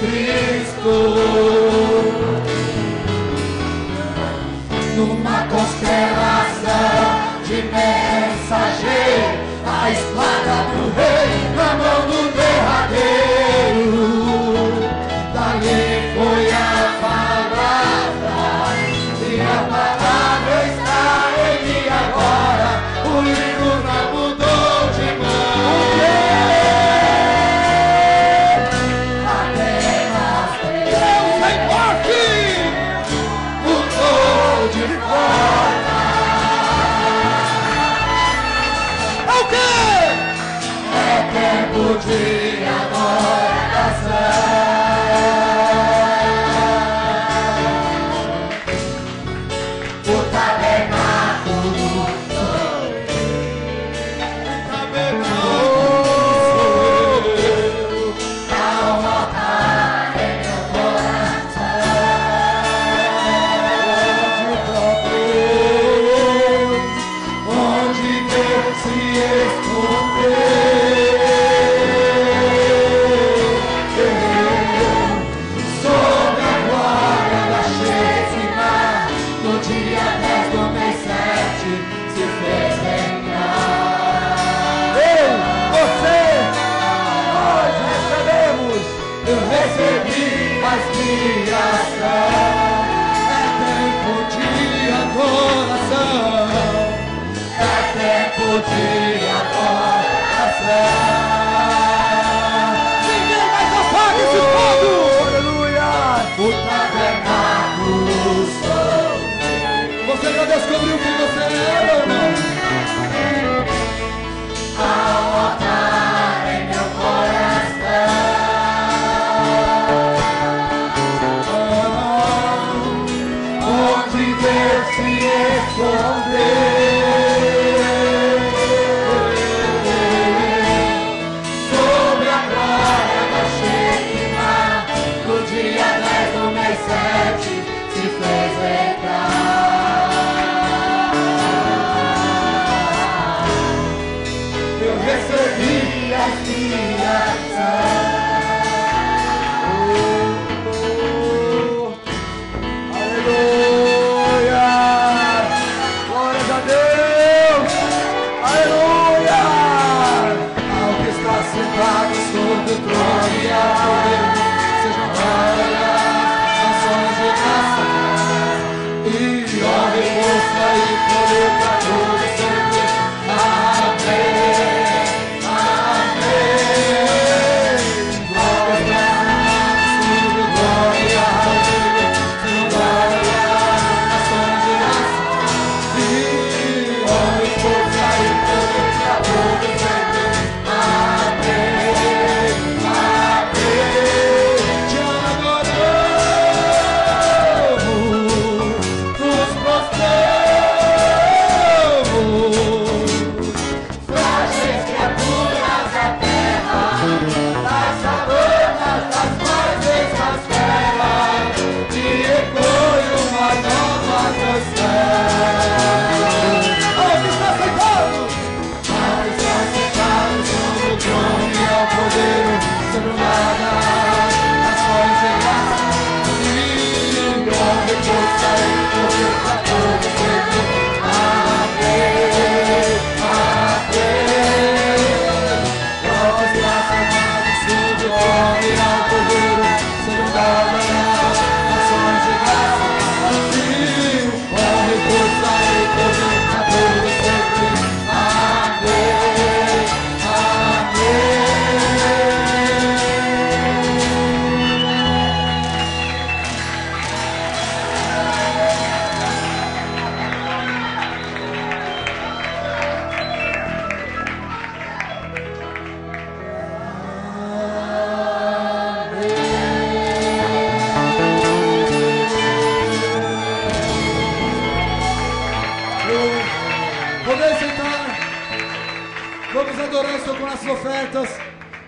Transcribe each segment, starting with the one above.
Cristo. Numa constelação de mensageiro, a espada do rei na mão do derradeiro. Dali foi a palavra, e a palavra está em mim agora. O livro não mudou de mão. Apenas Deus é forte, mudou de forma. É o quê? É tempo de adoração. De adoração. Ninguém mais apaga esse fogo. Aleluia. O tabernáculo sou. Você já descobriu quem você é, meu irmão? Há um altar em meu coração, onde Deus se escondeu. Sobre o trono e ao poder, sejam glórias, nações de graça, e honra e força e poder para todos sempre. Amém, amém. Glórias, tudo glória ao Deus, sejam glórias, nações de graça, e honra e força e poder para todos sempre. Amém.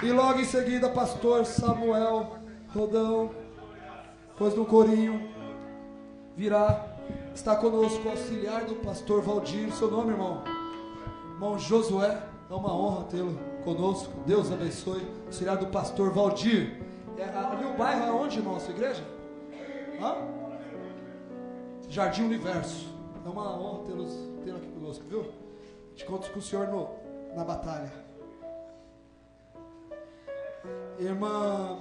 E logo em seguida, pastor Samuel Rodão, depois do corinho, virá, está conosco o auxiliar do pastor Valdir. Seu nome, irmão? Irmão Josué, é uma honra tê-lo conosco. Deus abençoe. Auxiliar do pastor Valdir. Ali o bairro é onde, irmão? Sua igreja? Hã? Jardim Universo. É uma honra tê-lo aqui conosco, viu? Te conto com o senhor na batalha. Irmã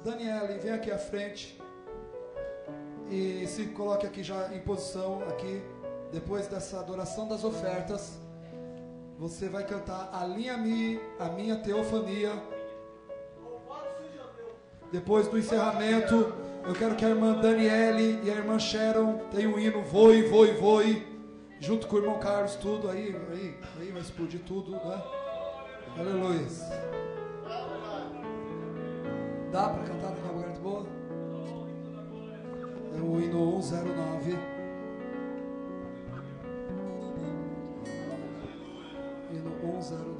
Daniele, vem aqui à frente e se coloque aqui já em posição aqui. Depois dessa adoração das ofertas, você vai cantar Alinha-me a minha teofania. Depois do encerramento, eu quero que a irmã Daniele e a irmã Sharon tenham um hino Voe, Voe, Voe, junto com o irmão Carlos, tudo aí vai explodir tudo, né? Aleluia. Dá para cantar com uma garganta boa? É o hino 109. Hino 109.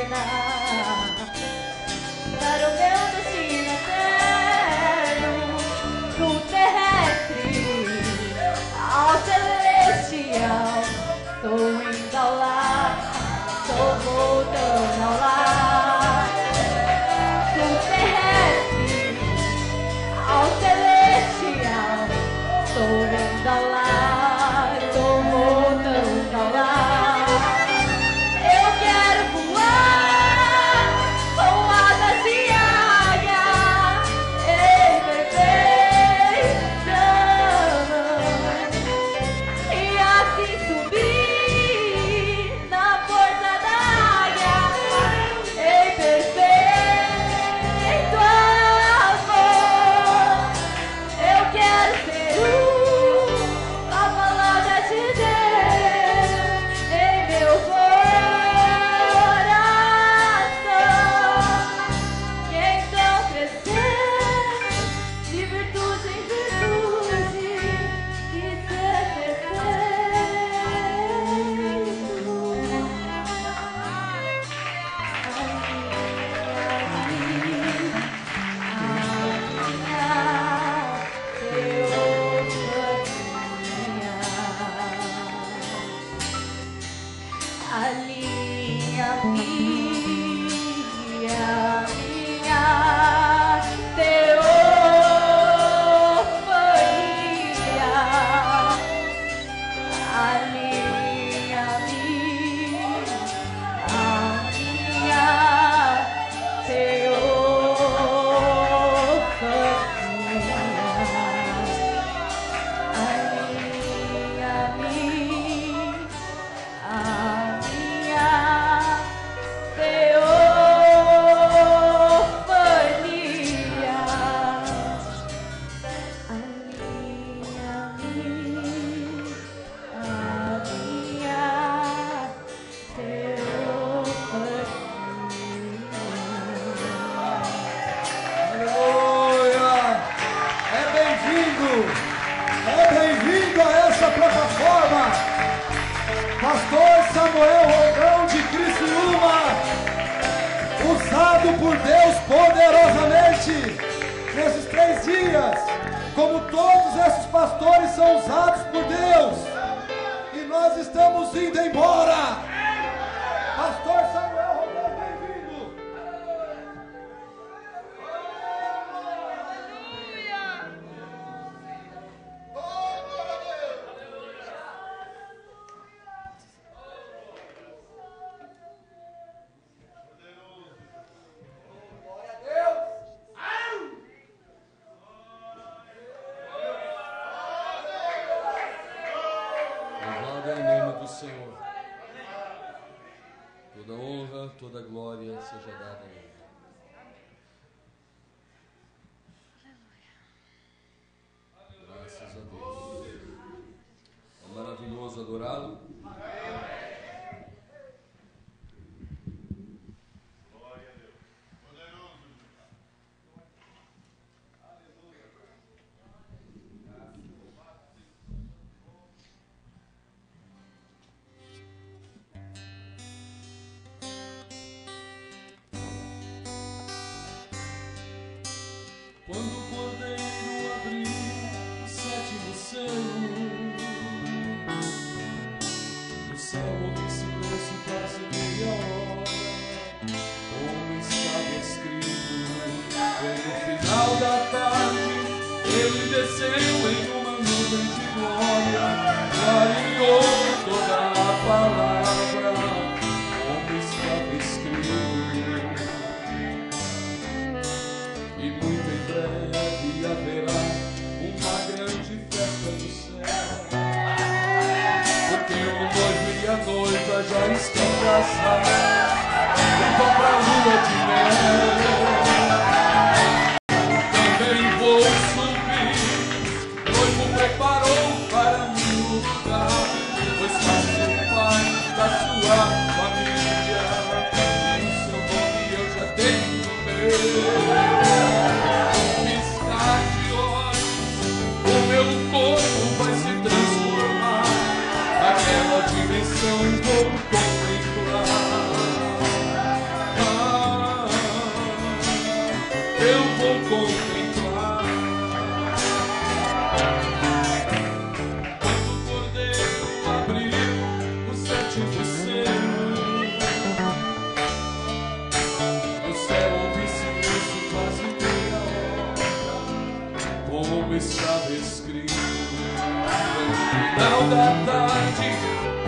eterna para o meu destino eterno, do terrestre ao celestial. Estou indo ao lar, estou voltando ao lar, do terrestre ao celestial. Estou indo ao lar, estou voltando ao lar. Eu quero voar com asas de águia em perfeição, e assim subir na força da águia em perfeito amor. Eu quero ser a palavra de Deus em meu coração, e então crescer de virtude em virtude e ser minha Pastor Samuel Rogão de Criciúma, usado por Deus poderosamente nesses 3 dias, como todos esses pastores são usados por Deus, e nós estamos indo embora. Pastor Samuel Rogão, bem-vindo. Senhor, toda honra, toda glória seja dada a Ele. Graças a Deus. É maravilhoso adorá-lo. Glória a Deus. Poderoso. Quando o cordeiro abriu o 7º selo, no céu houve silêncio quase meia hora, como estava escrito. Foi no final da tarde, ele desceu em uma nuvem de glória, clareou toda a palavra, como estava escrito. E muito em breve haverá uma grande festa no céu, porque o noivo e a noiva já estão casados e vão pra lua de mel. Também vou subir, o noivo preparou para mim um lugar, pois faço parte da sua família, e o seu nome eu já tenho no meu. Dimensão vou contemplar. final da tarde,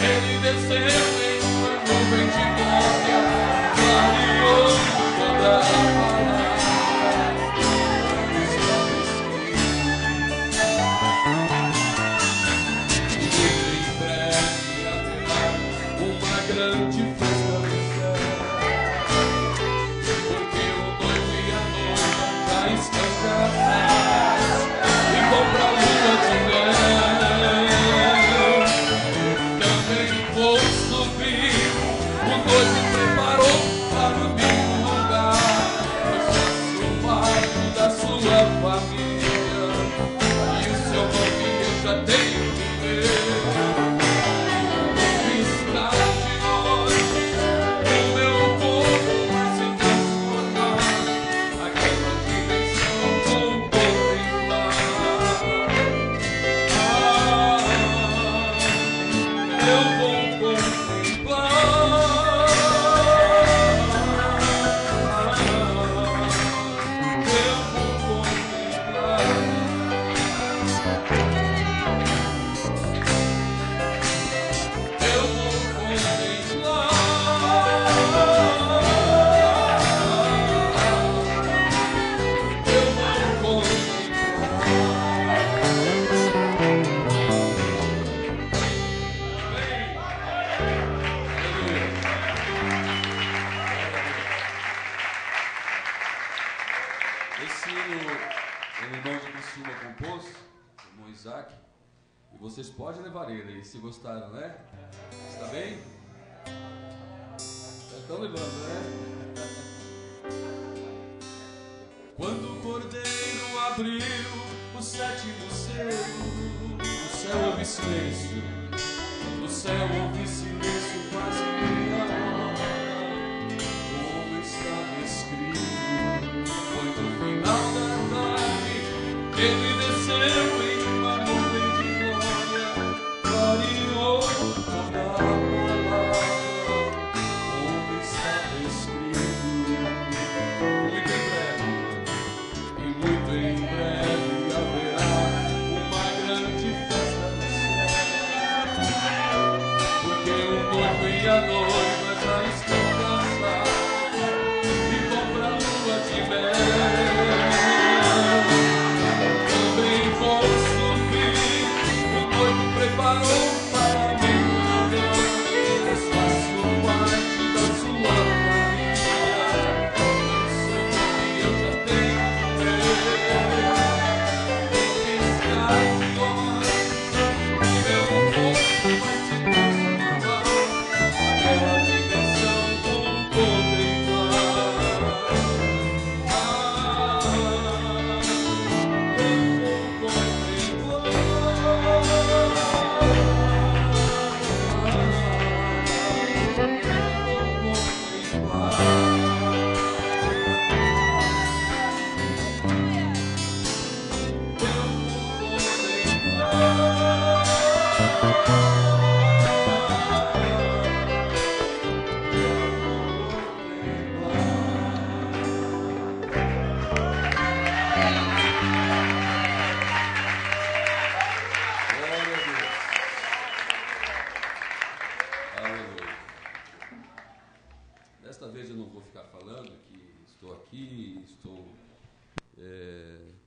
ele desceu em uma nuvem de glória, clareou toda a palavra. Muito em breve haverá uma grande festa no céu, porque o noivo e a noiva já estão casados e vão pra lua de mel. Também vou subir, o noivo preparou para o meu lugar. Eu faço parte da sua família e o seu nome eu já tenho que ver. Está de nós, o meu povo vai se transformar. Aquela dimensão vou contemplar. Eu vou contemplar. Esse hino, o irmão de Criciúma compôs, o irmão Isaac, e vocês podem levar ele aí, se gostaram, né? Está bem? Já estão levando, né? Quando o cordeiro abriu o sétimo selo, o céu houve silêncio, no céu houve silêncio quase meia hora, como estava escrito. Foi no final da tarde, ele desceu em uma nuvem de glória, clareou toda a palavra, como estava escrito. Muito em breve haverá uma grande festa no céu, porque o noivo e a noiva já estão casados e vão pra lua de mel. Também vou subir, o noivo preparou para mim um lugar. Eu faço parte da sua família, e eu já tenho que conquistar nós. O meu corpo vai se transformar, aquela dimensão vou contemplar. Desta vez eu não vou ficar falando que estou aqui, estou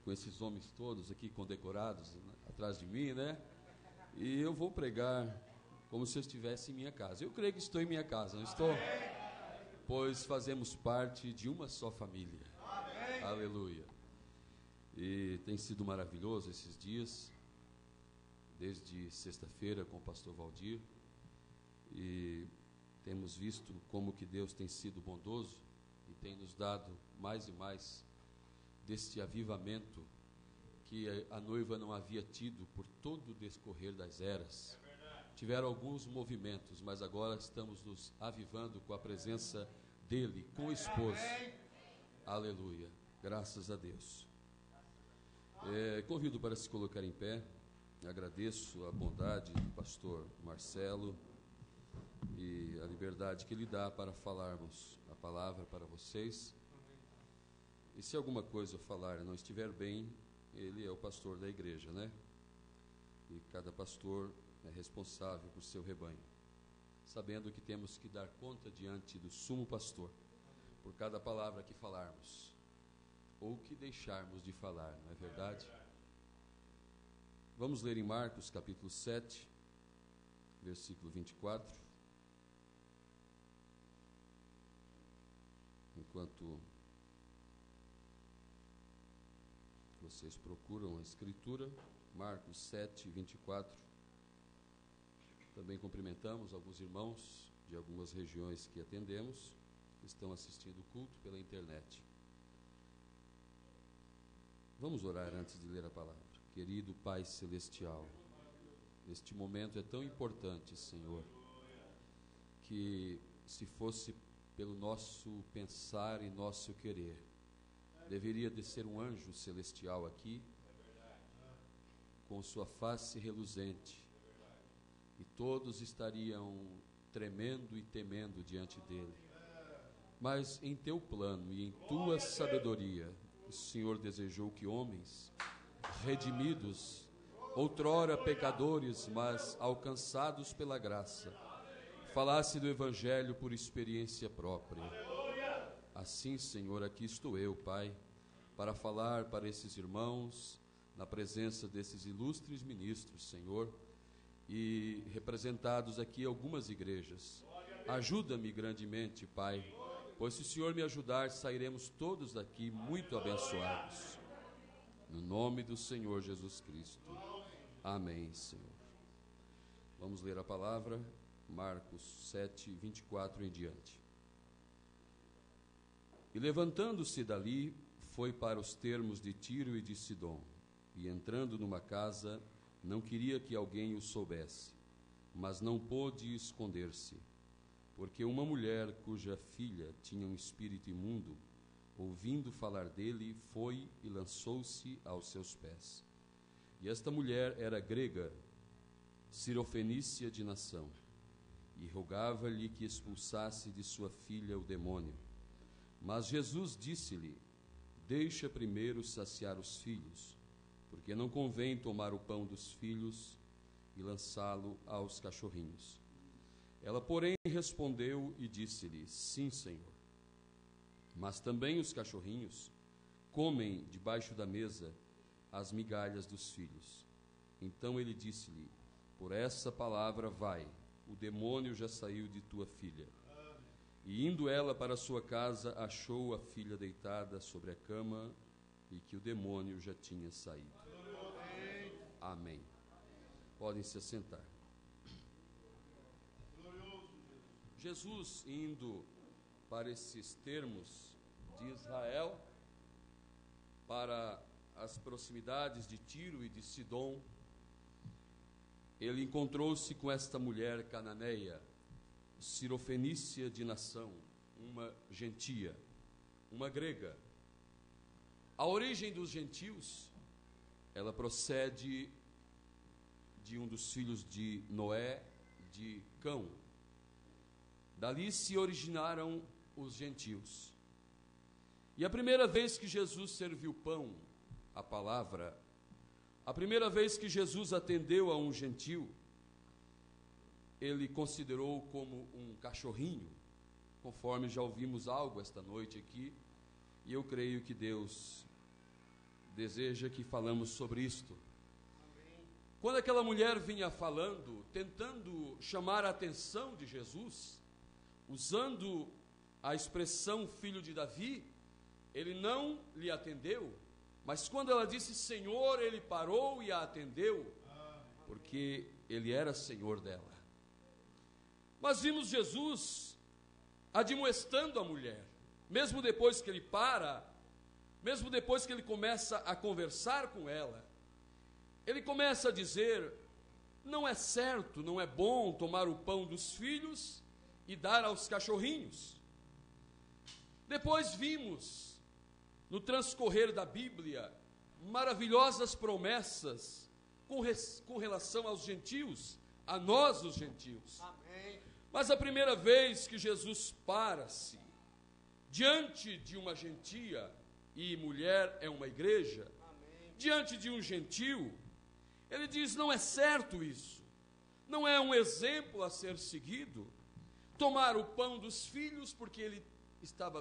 com esses homens todos aqui condecorados, né, atrás de mim, né? E eu vou pregar como se eu estivesse em minha casa. Eu creio que estou em minha casa, não estou? Pois fazemos parte de uma só família. Amém. Aleluia. E tem sido maravilhoso esses dias, desde sexta-feira com o pastor Valdir, e temos visto como que Deus tem sido bondoso e tem nos dado mais e mais deste avivamento que a noiva não havia tido por todo o descorrer das eras. Tiveram alguns movimentos, mas agora estamos nos avivando com a presença dele, com o esposo. Aleluia, graças a Deus. Convido para se colocar em pé. Agradeço a bondade do pastor Marcelo e a liberdade que ele dá para falarmos a palavra para vocês. E se alguma coisa eu falar e não estiver bem, ele é o pastor da igreja, né? E cada pastor é responsável por seu rebanho, sabendo que temos que dar conta diante do sumo pastor por cada palavra que falarmos ou que deixarmos de falar, não é verdade? Vamos ler em Marcos capítulo 7, versículo 24. Enquanto vocês procuram a escritura, Marcos 7, 24. Também cumprimentamos alguns irmãos de algumas regiões que atendemos, que estão assistindo o culto pela internet. Vamos orar antes de ler a palavra. Querido Pai Celestial, este momento é tão importante, Senhor, que se fosse pelo nosso pensar e nosso querer, deveria descer um anjo celestial aqui, com sua face reluzente, e todos estariam tremendo e temendo diante dele. Mas em teu plano e em tua sabedoria, o Senhor desejou que homens redimidos, outrora pecadores, mas alcançados pela graça, falasse do Evangelho por experiência própria. Assim, Senhor, aqui estou eu, Pai, para falar para esses irmãos, na presença desses ilustres ministros, Senhor, e representados aqui algumas igrejas. Ajuda-me grandemente, Pai, pois se o Senhor me ajudar, sairemos todos daqui muito abençoados. No nome do Senhor Jesus Cristo. Amém, Senhor. Vamos ler a palavra, Marcos 7, 24 em diante. E levantando-se dali, foi para os termos de Tiro e de Sidom, e entrando numa casa, não queria que alguém o soubesse, mas não pôde esconder-se, porque uma mulher cuja filha tinha um espírito imundo, ouvindo falar dele, foi e lançou-se aos seus pés. E esta mulher era grega, cirofenícia de nação, e rogava-lhe que expulsasse de sua filha o demônio. Mas Jesus disse-lhe: deixa primeiro saciar os filhos, porque não convém tomar o pão dos filhos e lançá-lo aos cachorrinhos. Ela, porém, respondeu e disse-lhe: sim, Senhor. Mas também os cachorrinhos comem debaixo da mesa as migalhas dos filhos. Então ele disse-lhe: por essa palavra vai, o demônio já saiu de tua filha. E indo ela para sua casa, achou a filha deitada sobre a cama e que o demônio já tinha saído. Amém. Podem se assentar. Jesus, indo para esses termos de Israel, para as proximidades de Tiro e de Sidom, ele encontrou-se com esta mulher cananeia, cirofenícia de nação, uma gentia, uma grega. A origem dos gentios, ela procede de um dos filhos de Noé, de Cão. Dali se originaram os gentios. E a primeira vez que Jesus serviu pão, a palavra, a primeira vez que Jesus atendeu a um gentio, ele considerou como um cachorrinho, conforme já ouvimos algo esta noite aqui, e eu creio que Deus deseja que falamos sobre isto. Quando aquela mulher vinha falando, tentando chamar a atenção de Jesus, usando a expressão filho de Davi, ele não lhe atendeu, mas quando ela disse Senhor, ele parou e a atendeu, porque ele era Senhor dela. Mas vimos Jesus admoestando a mulher, mesmo depois que ele para, mesmo depois que ele começa a conversar com ela, ele começa a dizer: não é certo, não é bom tomar o pão dos filhos e dar aos cachorrinhos. Depois vimos, no transcorrer da Bíblia, maravilhosas promessas com relação aos gentios, a nós os gentios. Amém. Mas a primeira vez que Jesus para-se diante de uma gentia, e mulher é uma igreja, Amém. diante de um gentio, ele diz: não é certo isso, Não é um exemplo a ser seguido? Tomar o pão dos filhos, porque ele estava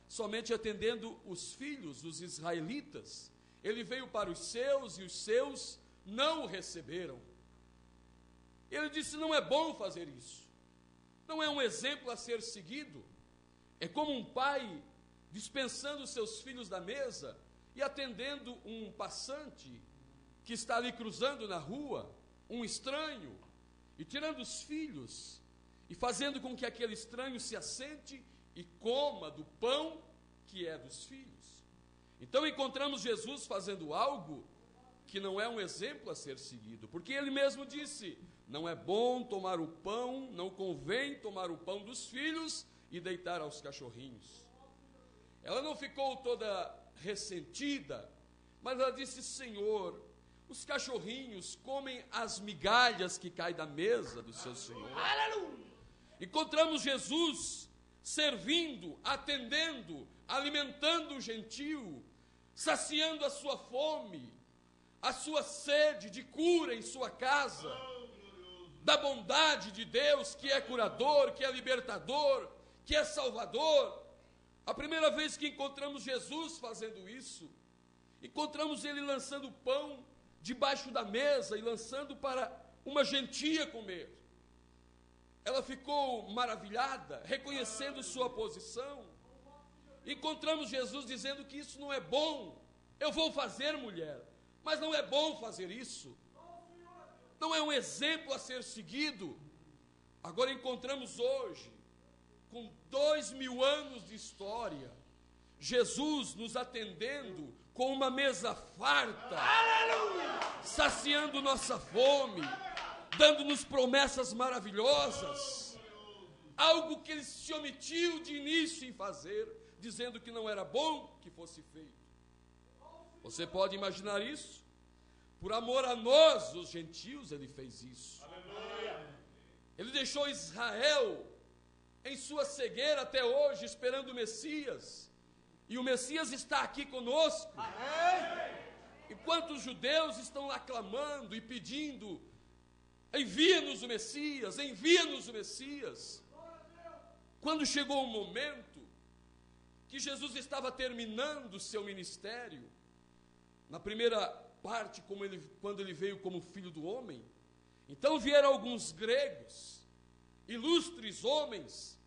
somente atendendo os filhos, os israelitas. Ele veio para os seus e os seus não o receberam. Ele disse: não é bom fazer isso. Não é um exemplo a ser seguido. É como um pai dispensando seus filhos da mesa e atendendo um passante que está ali cruzando na rua, um estranho, e tirando os filhos e fazendo com que aquele estranho se assente e coma do pão que é dos filhos. Então encontramos Jesus fazendo algo que não é um exemplo a ser seguido, porque ele mesmo disse: não é bom tomar o pão, não convém tomar o pão dos filhos e deitar aos cachorrinhos. Ela não ficou toda ressentida, mas ela disse: Senhor, os cachorrinhos comem as migalhas que caem da mesa do seu Senhor. Aleluia! Encontramos Jesus servindo, atendendo, alimentando o gentio, saciando a sua fome, a sua sede de cura em sua casa, da bondade de Deus, que é curador, que é libertador, que é salvador. A primeira vez que encontramos Jesus fazendo isso, encontramos ele lançando pão debaixo da mesa e lançando para uma gentia comer. Ela ficou maravilhada, reconhecendo sua posição. Encontramos Jesus dizendo que isso não é bom. Eu vou fazer, mulher, mas não é bom fazer isso. Não é um exemplo a ser seguido. Agora encontramos hoje, com 2000 anos de história, Jesus nos atendendo com uma mesa farta, aleluia, saciando nossa fome, dando-nos promessas maravilhosas, algo que ele se omitiu de início em fazer, dizendo que não era bom que fosse feito. Você pode imaginar isso? Por amor a nós, os gentios, ele fez isso. Aleluia. Ele deixou Israel em sua cegueira até hoje, esperando o Messias. E o Messias está aqui conosco. Amém. Enquanto os judeus estão lá clamando e pedindo: envia-nos o Messias, envia-nos o Messias. Quando chegou o momento que Jesus estava terminando o seu ministério, na primeira parte, quando ele veio como filho do homem, então vieram alguns gregos, ilustres homens,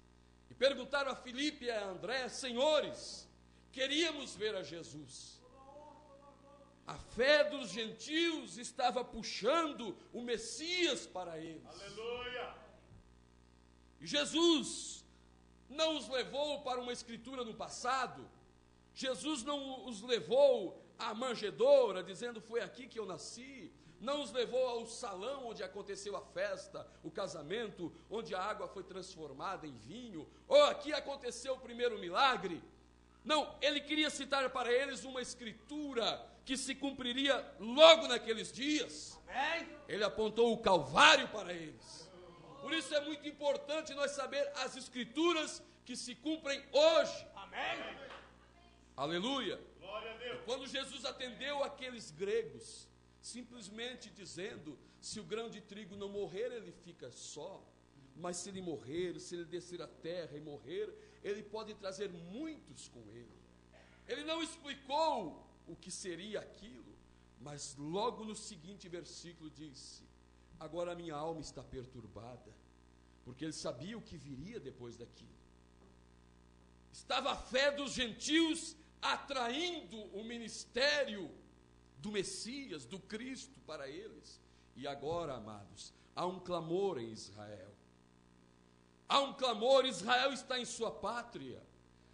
e perguntaram a Filipe e a André: senhores, queríamos ver a Jesus. A fé dos gentios estava puxando o Messias para eles. Aleluia! E Jesus não os levou para uma escritura no passado. Jesus não os levou à manjedoura, dizendo: foi aqui que eu nasci. Não os levou ao salão onde aconteceu a festa, o casamento, onde a água foi transformada em vinho, ou aqui aconteceu o primeiro milagre. Não, ele queria citar para eles uma escritura que se cumpriria logo naqueles dias. Amém. Ele apontou o Calvário para eles. Por isso é muito importante nós saber as escrituras que se cumprem hoje. Amém. Aleluia. Glória a Deus. E quando Jesus atendeu aqueles gregos, simplesmente dizendo: se o grão de trigo não morrer, ele fica só. Mas se ele morrer, se ele descer à terra e morrer, ele pode trazer muitos com ele. Ele não explicou o que seria aquilo, mas logo no seguinte versículo disse: agora a minha alma está perturbada, porque ele sabia o que viria depois daquilo. Estava a fé dos gentios atraindo o ministério do Messias, do Cristo para eles. E agora, amados, há um clamor em Israel. Há um clamor, Israel está em sua pátria.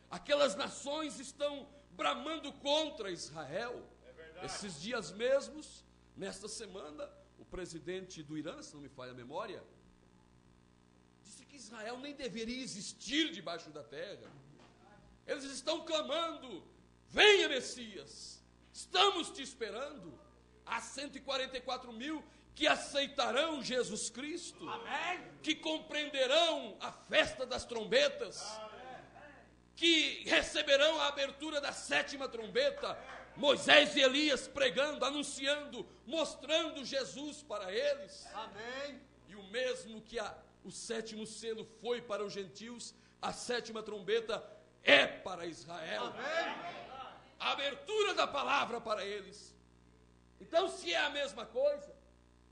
Aquelas nações estão bramando contra Israel. Esses dias mesmos, nesta semana, o presidente do Irã, se não me falha a memória, disse que Israel nem deveria existir debaixo da terra. Eles estão clamando: venha, Messias, estamos te esperando. Há 144 mil que aceitarão Jesus Cristo. Amém. Que compreenderão a festa das trombetas. Amém. Que receberão a abertura da 7ª trombeta, Moisés e Elias pregando, anunciando, mostrando Jesus para eles. Amém. E o mesmo que o 7º selo foi para os gentios, a 7ª trombeta é para Israel. Amém. A abertura da palavra para eles. Então, se é a mesma coisa,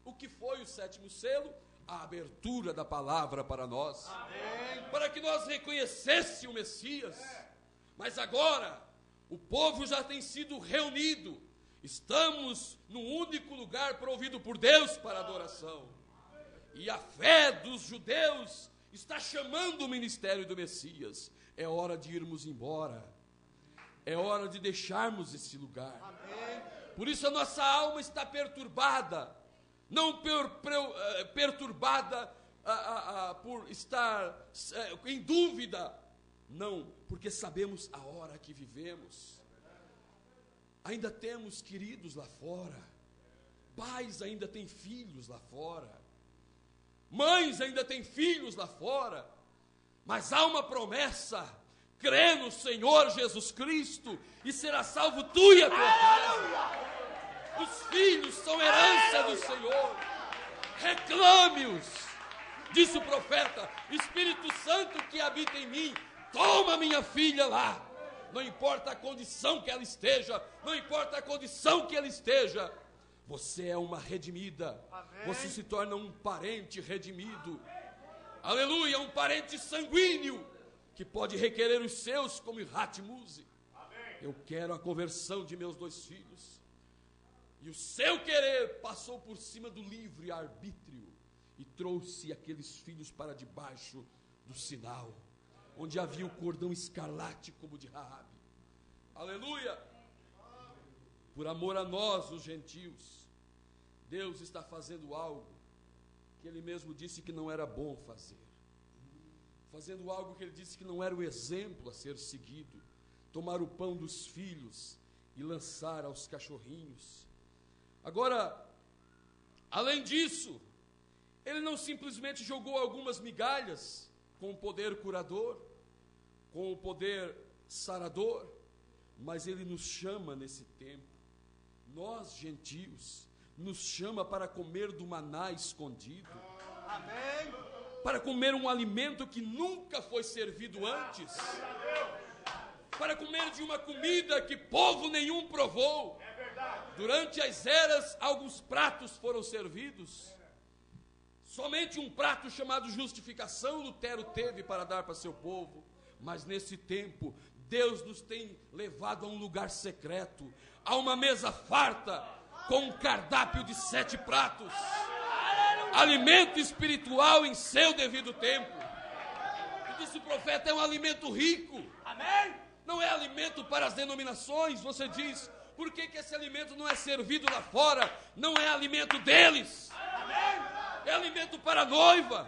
o que foi o 7º selo? A abertura da palavra para nós. Amém. Para que nós reconhecêssemos o Messias. Mas agora, o povo já tem sido reunido. Estamos no único lugar provido por Deus para adoração. E a fé dos judeus está chamando o ministério do Messias. É hora de irmos embora. É hora de deixarmos esse lugar. Amém. Por isso a nossa alma está perturbada. Não perturbada por estar em dúvida. Não, porque sabemos a hora que vivemos. Ainda temos queridos lá fora. Pais ainda têm filhos lá fora. Mães ainda têm filhos lá fora. Mas há uma promessa: crê no Senhor Jesus Cristo e será salvo tu e a tua casa. Os filhos são herança do Senhor. Reclame-os. Disse o profeta: Espírito Santo que habita em mim, toma minha filha lá. Não importa a condição que ela esteja, não importa a condição que ela esteja, você é uma redimida. Amém. Você se torna um parente redimido. Aleluia, um parente sanguíneo que pode requerer os seus como Ratmuse. Eu quero a conversão de meus 2 filhos. E o seu querer passou por cima do livre arbítrio e trouxe aqueles filhos para debaixo do sinal, onde havia o cordão escarlate como de Raabe. Aleluia! Por amor a nós, os gentios, Deus está fazendo algo que Ele mesmo disse que não era bom fazer. Fazendo algo que Ele disse que não era o exemplo a ser seguido. Tomar o pão dos filhos e lançar aos cachorrinhos. Agora, além disso, Ele não simplesmente jogou algumas migalhas com o poder curador, com o poder sarador, mas Ele nos chama nesse tempo, nós gentios, nos chama para comer do maná escondido. Amém. Para comer um alimento que nunca foi servido antes, para comer de uma comida que povo nenhum provou. Durante as eras, alguns pratos foram servidos. Somente um prato chamado justificação Lutero teve para dar para seu povo. Mas nesse tempo, Deus nos tem levado a um lugar secreto, a uma mesa farta, com um cardápio de 7 pratos. Alimento espiritual em seu devido tempo. E disse o profeta, é um alimento rico. Amém. Não é alimento para as denominações. Você diz, por que esse alimento não é servido lá fora? Não é alimento deles. É alimento para a noiva.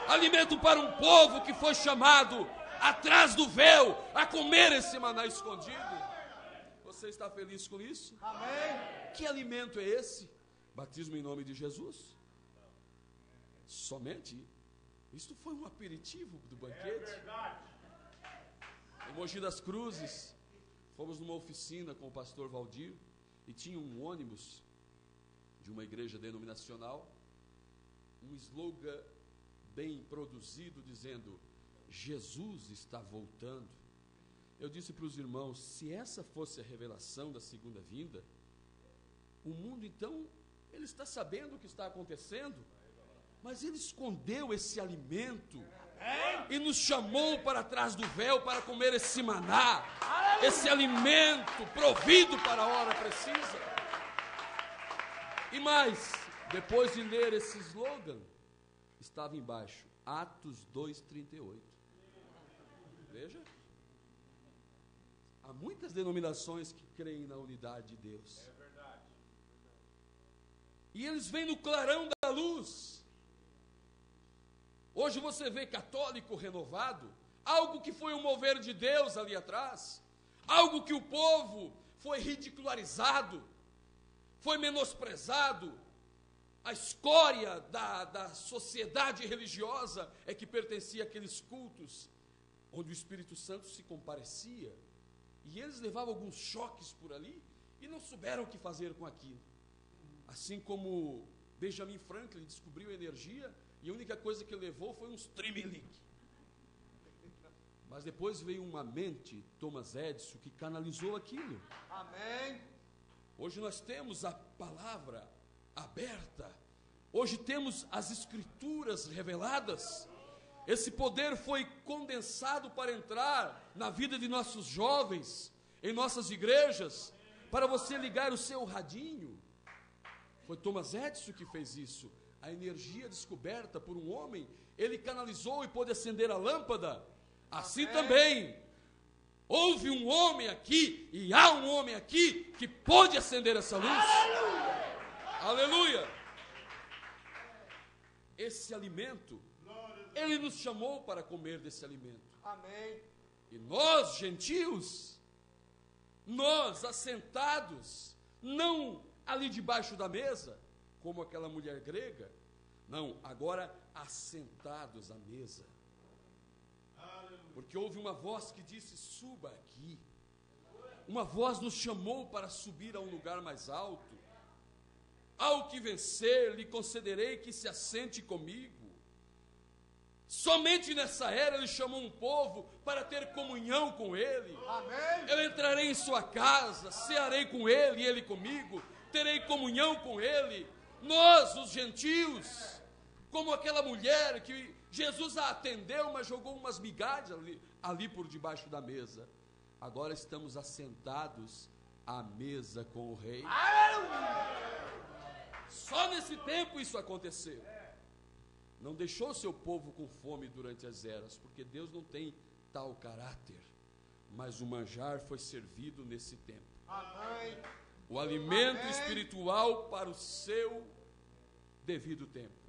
Alimento para um povo que foi chamado atrás do véu a comer esse maná escondido. Você está feliz com isso? Amém. Que alimento é esse? Batismo em nome de Jesus? Somente? Isto foi um aperitivo do banquete. Em Mogi das Cruzes, fomos numa oficina com o pastor Valdir e tinha um ônibus de uma igreja denominacional, um slogan bem produzido dizendo: Jesus está voltando. Eu disse para os irmãos, se essa fosse a revelação da segunda vinda, o mundo então, ele está sabendo o que está acontecendo, mas ele escondeu esse alimento e nos chamou para trás do véu para comer esse maná, esse alimento provido para a hora precisa. E mais, depois de ler esse slogan, estava embaixo, Atos 2:38. Veja, há muitas denominações que creem na unidade de Deus. É verdade. E eles vêm no clarão da luz. Hoje você vê católico renovado, algo que foi um mover de Deus ali atrás, algo que o povo foi ridicularizado, foi menosprezado. A escória da sociedade religiosa é que pertencia àqueles cultos onde o Espírito Santo se comparecia. E eles levavam alguns choques por ali, e não souberam o que fazer com aquilo. Assim como Benjamin Franklin descobriu energia e a única coisa que ele levou foi uns trimelique. Mas depois veio uma mente, Thomas Edison, que canalizou aquilo. Amém. Hoje nós temos a palavra aberta. Hoje temos as escrituras reveladas. Esse poder foi condensado para entrar na vida de nossos jovens, em nossas igrejas, para você ligar o seu radinho. Foi Thomas Edison que fez isso. A energia descoberta por um homem, ele canalizou e pôde acender a lâmpada. Assim também, houve um homem aqui, e há um homem aqui, que pôde acender essa luz. Aleluia! Esse alimento, ele nos chamou para comer desse alimento. Amém. E nós, gentios, nós assentados, não ali debaixo da mesa, como aquela mulher grega, não, agora assentados à mesa. Porque houve uma voz que disse, suba aqui. Uma voz nos chamou para subir a um lugar mais alto. Ao que vencer, lhe concederei que se assente comigo. Somente nessa era ele chamou um povo para ter comunhão com ele. Amém. Eu entrarei em sua casa, cearei com ele e ele comigo, terei comunhão com ele. Nós, os gentios, como aquela mulher que Jesus a atendeu, mas jogou umas migalhas ali por debaixo da mesa. Agora estamos assentados à mesa com o rei. Só nesse tempo isso aconteceu. Não deixou seu povo com fome durante as eras, porque Deus não tem tal caráter. Mas o manjar foi servido nesse tempo. Amém. O alimento Amém. espiritual para o seu devido tempo.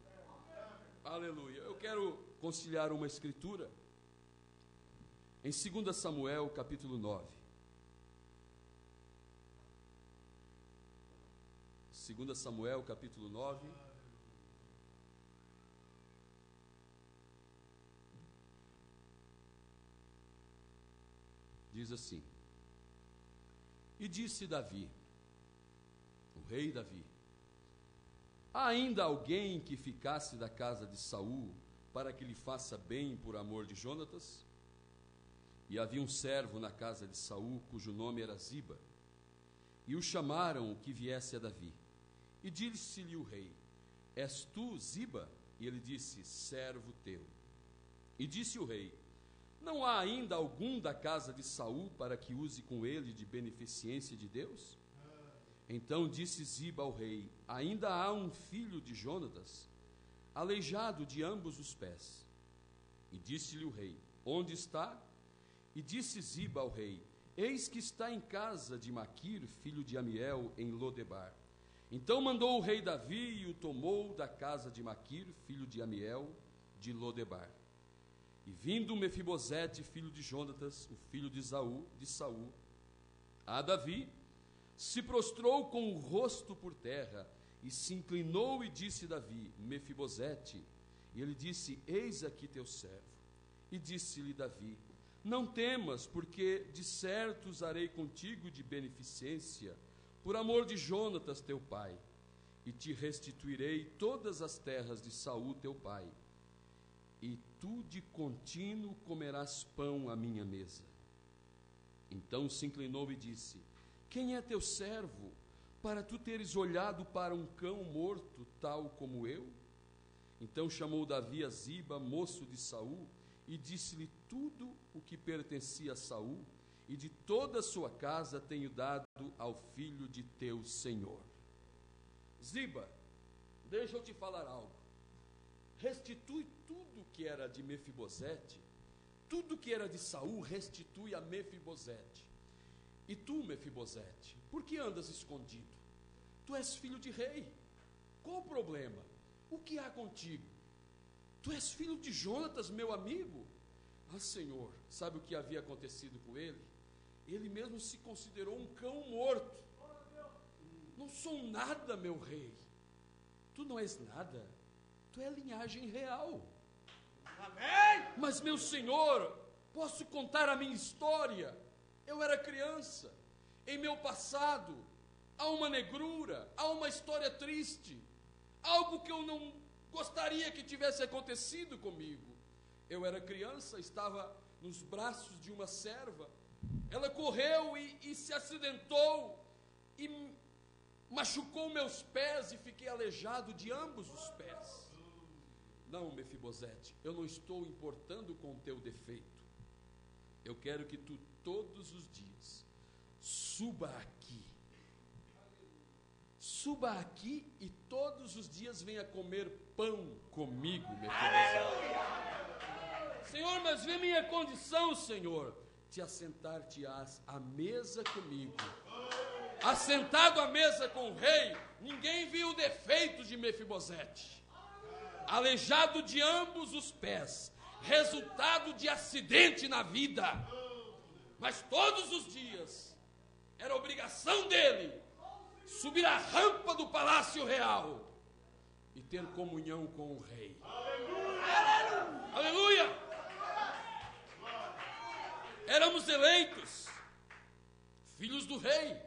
Aleluia. Eu quero conciliar uma escritura em 2 Samuel, capítulo 9. 2 Samuel, capítulo 9. Diz assim: E disse Davi, o rei Davi: há ainda alguém que ficasse da casa de Saul, para que lhe faça bem por amor de Jonatas? E havia um servo na casa de Saul, cujo nome era Ziba. E o chamaram que viesse a Davi. E disse-lhe o rei: És tu, Ziba? E ele disse: servo teu. E disse o rei: Não há ainda algum da casa de Saul para que use com ele de beneficência de Deus? Então disse Ziba ao rei: Ainda há um filho de Jonatas, aleijado de ambos os pés. E disse-lhe o rei: Onde está? E disse Ziba ao rei: Eis que está em casa de Maquir, filho de Amiel, em Lodebar. Então mandou o rei Davi e o tomou da casa de Maquir, filho de Amiel, de Lodebar. E vindo Mefibosete, filho de Jonatas, o filho de Saul, a Davi, se prostrou com o rosto por terra, e se inclinou e disse Davi: Mefibosete. E ele disse: Eis aqui teu servo. E disse-lhe Davi: Não temas, porque de certo usarei contigo de beneficência, por amor de Jonatas teu pai, e te restituirei todas as terras de Saul teu pai, e tu de contínuo comerás pão à minha mesa. Então se inclinou e disse: Quem é teu servo, para tu teres olhado para um cão morto, tal como eu? Então chamou Davi a Ziba, moço de Saul, e disse-lhe tudo o que pertencia a Saul, e de toda a sua casa tenho dado ao filho de teu senhor. Ziba, deixa eu te falar algo. Restitui tudo que era de Mefibosete, tudo que era de Saul, restitui a Mefibosete. E tu, Mefibosete, por que andas escondido? Tu és filho de rei. Qual o problema? O que há contigo? Tu és filho de Jonatas, meu amigo. Ah, Senhor, sabe o que havia acontecido com ele? Ele mesmo se considerou um cão morto. Não sou nada, meu rei. Tu não és nada. Tu é linhagem real. Amém. Mas, meu Senhor, posso contar a minha história? Eu era criança. Em meu passado, há uma negrura, há uma história triste, algo que eu não gostaria que tivesse acontecido comigo. Eu era criança, estava nos braços de uma serva, ela correu e se acidentou, e machucou meus pés, e fiquei aleijado de ambos os pés. Não, Mefibosete, eu não estou importando com o teu defeito. Eu quero que tu todos os dias suba aqui e todos os dias venha comer pão comigo, Mefibosete. Senhor, mas vê minha condição, Senhor. Te assentar-te-ás à mesa comigo. Assentado à mesa com o rei, ninguém viu o defeito de Mefibosete. Aleijado de ambos os pés, resultado de acidente na vida. Mas todos os dias, era obrigação dele subir a rampa do Palácio Real e ter comunhão com o rei. Aleluia! Aleluia! Éramos eleitos, filhos do rei,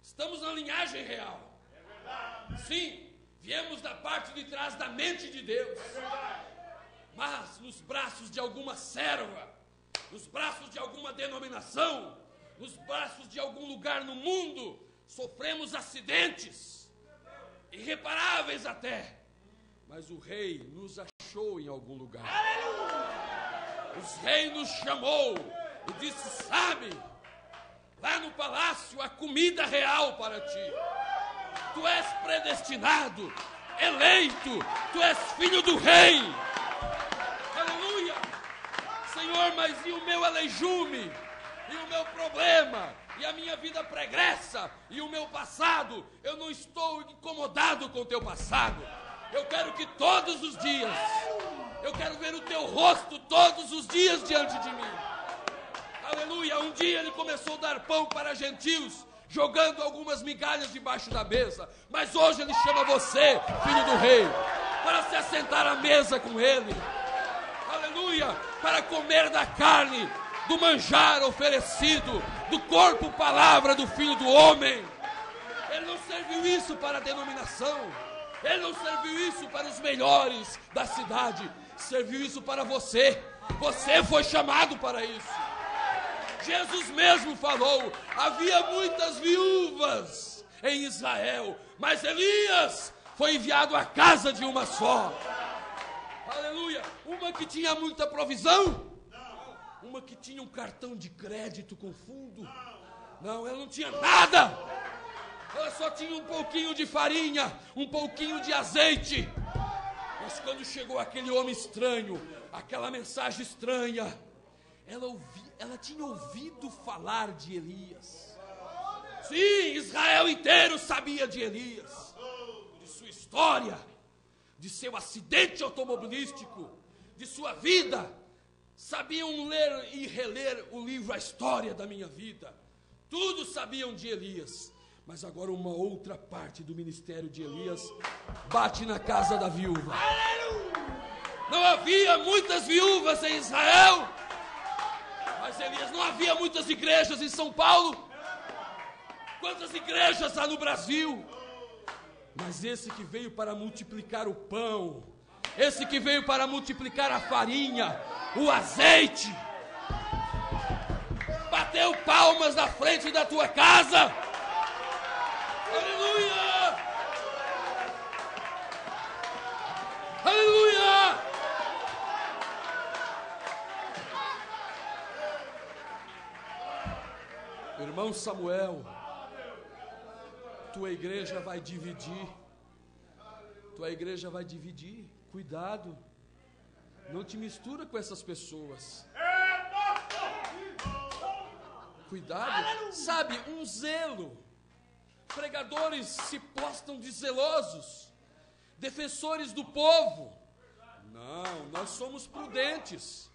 estamos na linhagem real. Sim, viemos da parte de trás da mente de Deus, mas nos braços de alguma serva, nos braços de alguma denominação, nos braços de algum lugar no mundo, sofremos acidentes, irreparáveis até, mas o rei nos achou em algum lugar. O rei nos chamou e disse: sabe, lá no palácio há comida real para ti. Tu és predestinado, eleito, tu és filho do rei. Aleluia! Senhor, mas e o meu aleijume? E o meu problema? E a minha vida pregressa? E o meu passado? Eu não estou incomodado com o teu passado. Eu quero que todos os dias, eu quero ver o teu rosto todos os dias diante de mim. Aleluia! Um dia ele começou a dar pão para gentios, jogando algumas migalhas debaixo da mesa. Mas hoje ele chama você, filho do rei, para se assentar à mesa com ele. Aleluia! Para comer da carne, do manjar oferecido, do corpo, palavra do Filho do Homem. Ele não serviu isso para a denominação. Ele não serviu isso para os melhores da cidade. Serviu isso para você. Você foi chamado para isso. Jesus mesmo falou: havia muitas viúvas em Israel, mas Elias foi enviado à casa de uma só. Aleluia! Uma que tinha muita provisão, uma que tinha um cartão de crédito com fundo. Não, ela não tinha nada. Ela só tinha um pouquinho de farinha, um pouquinho de azeite. Mas quando chegou aquele homem estranho, aquela mensagem estranha, ela tinha ouvido falar de Elias. Sim, Israel inteiro sabia de Elias, de sua história, de seu acidente automobilístico, de sua vida. Sabiam ler e reler o livro A História da Minha Vida. Tudo sabiam de Elias. Mas agora uma outra parte do ministério de Elias bate na casa da viúva. Não havia muitas viúvas em Israel, mas Elias, não havia muitas igrejas em São Paulo. Quantas igrejas há no Brasil? Mas esse que veio para multiplicar o pão, esse que veio para multiplicar a farinha, o azeite, bateu palmas na frente da tua casa. Aleluia! Aleluia! Irmão Samuel, tua igreja vai dividir. Tua igreja vai dividir. Cuidado. Não te mistura com essas pessoas. Cuidado. Sabe, um zelo. Pregadores se postam de zelosos, defensores do povo. Não, nós somos prudentes.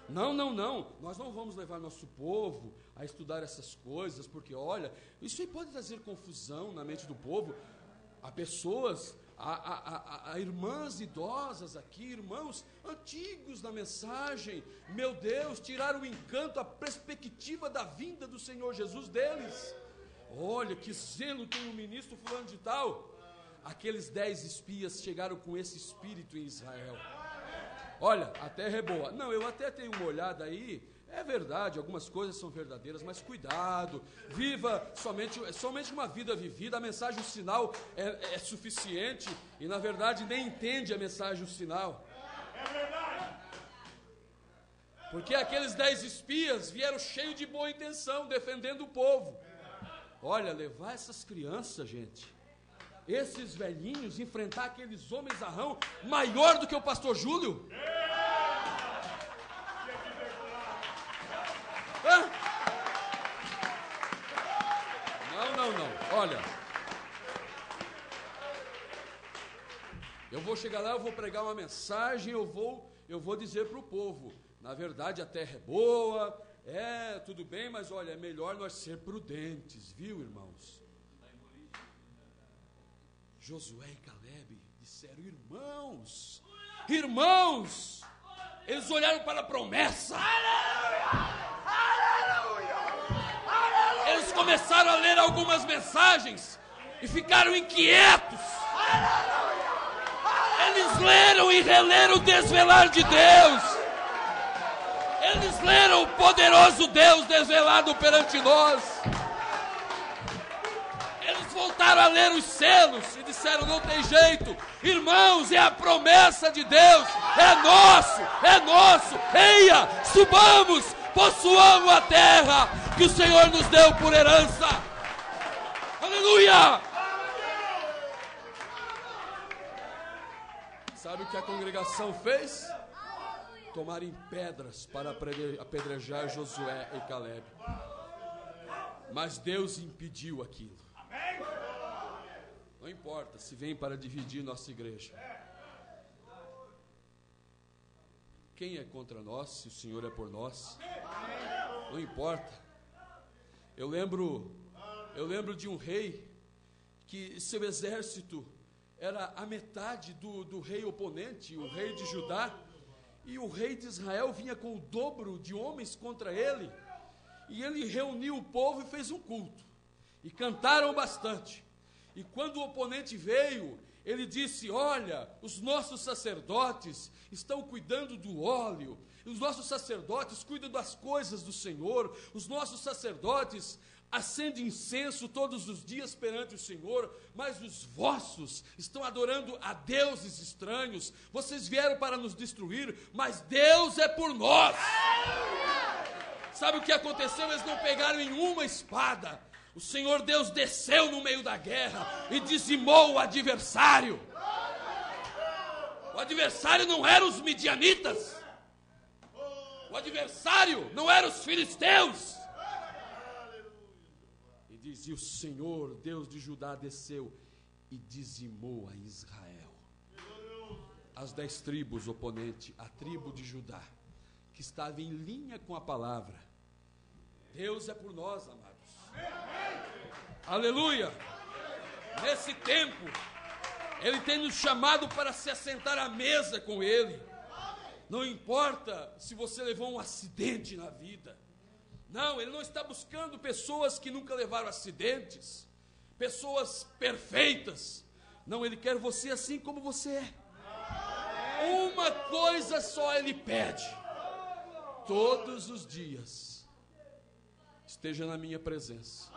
Não, nós não vamos levar nosso povo a estudar essas coisas, porque olha, isso aí pode trazer confusão na mente do povo. Há pessoas, há irmãs idosas aqui, irmãos antigos na mensagem, meu Deus, tiraram o encanto, a perspectiva da vinda do Senhor Jesus deles. Olha, que zelo tem o ministro fulano de tal. Aqueles 10 espias chegaram com esse espírito em Israel. Olha, a terra é boa. Não, eu até tenho uma olhada aí. É verdade, algumas coisas são verdadeiras, mas cuidado. Viva somente uma vida vivida. A mensagem, o sinal é suficiente. E na verdade nem entende a mensagem, o sinal. É verdade. Porque aqueles 10 espias vieram cheios de boa intenção, defendendo o povo. Olha, levar essas crianças, gente, esses velhinhos, enfrentar aqueles homens arrão, maior do que o pastor Júlio. Hã? Não. Olha, eu vou chegar lá, eu vou pregar uma mensagem, eu vou dizer para o povo, na verdade a terra é boa, tudo bem, mas olha, é melhor nós ser prudentes, viu, irmãos? Josué e Caleb disseram, irmãos, eles olharam para a promessa. Eles começaram a ler algumas mensagens e ficaram inquietos. Eles leram e releram o desvelar de Deus. Eles leram o poderoso Deus desvelado perante nós. Eles voltaram a ler os selos e disseram, não tem jeito. Irmãos, é a promessa de Deus. É nosso. Eia, subamos, possuamos a terra que o Senhor nos deu por herança. Aleluia! Sabe o que a congregação fez? Tomarem pedras para apedrejar Josué e Caleb. Mas Deus impediu aquilo. Não importa se vem para dividir nossa igreja. Quem é contra nós, se o Senhor é por nós? Não importa. Eu lembro de um rei que seu exército era a metade do rei oponente, o rei de Judá, e o rei de Israel vinha com o dobro de homens contra ele, e ele reuniu o povo e fez um culto, e cantaram bastante. E quando o oponente veio, ele disse, olha, os nossos sacerdotes estão cuidando do óleo, os nossos sacerdotes cuidam das coisas do Senhor, os nossos sacerdotes acendem incenso todos os dias perante o Senhor, mas os vossos estão adorando a deuses estranhos. Vocês vieram para nos destruir, mas Deus é por nós. Sabe o que aconteceu? Eles não pegaram em uma espada. O Senhor Deus desceu no meio da guerra e dizimou o adversário. O adversário não eram os midianitas. O adversário não eram os filisteus. E dizia, o Senhor Deus de Judá desceu e dizimou a Israel. As 10 tribos oponentes, a tribo de Judá, que estava em linha com a palavra. Deus é por nós, amados. Aleluia! Nesse tempo, Ele tem nos chamado para se assentar à mesa com Ele. Não importa se você levou um acidente na vida. Não, Ele não está buscando pessoas que nunca levaram acidentes, pessoas perfeitas. Não, Ele quer você assim como você é. Uma coisa só Ele pede: todos os dias esteja na minha presença.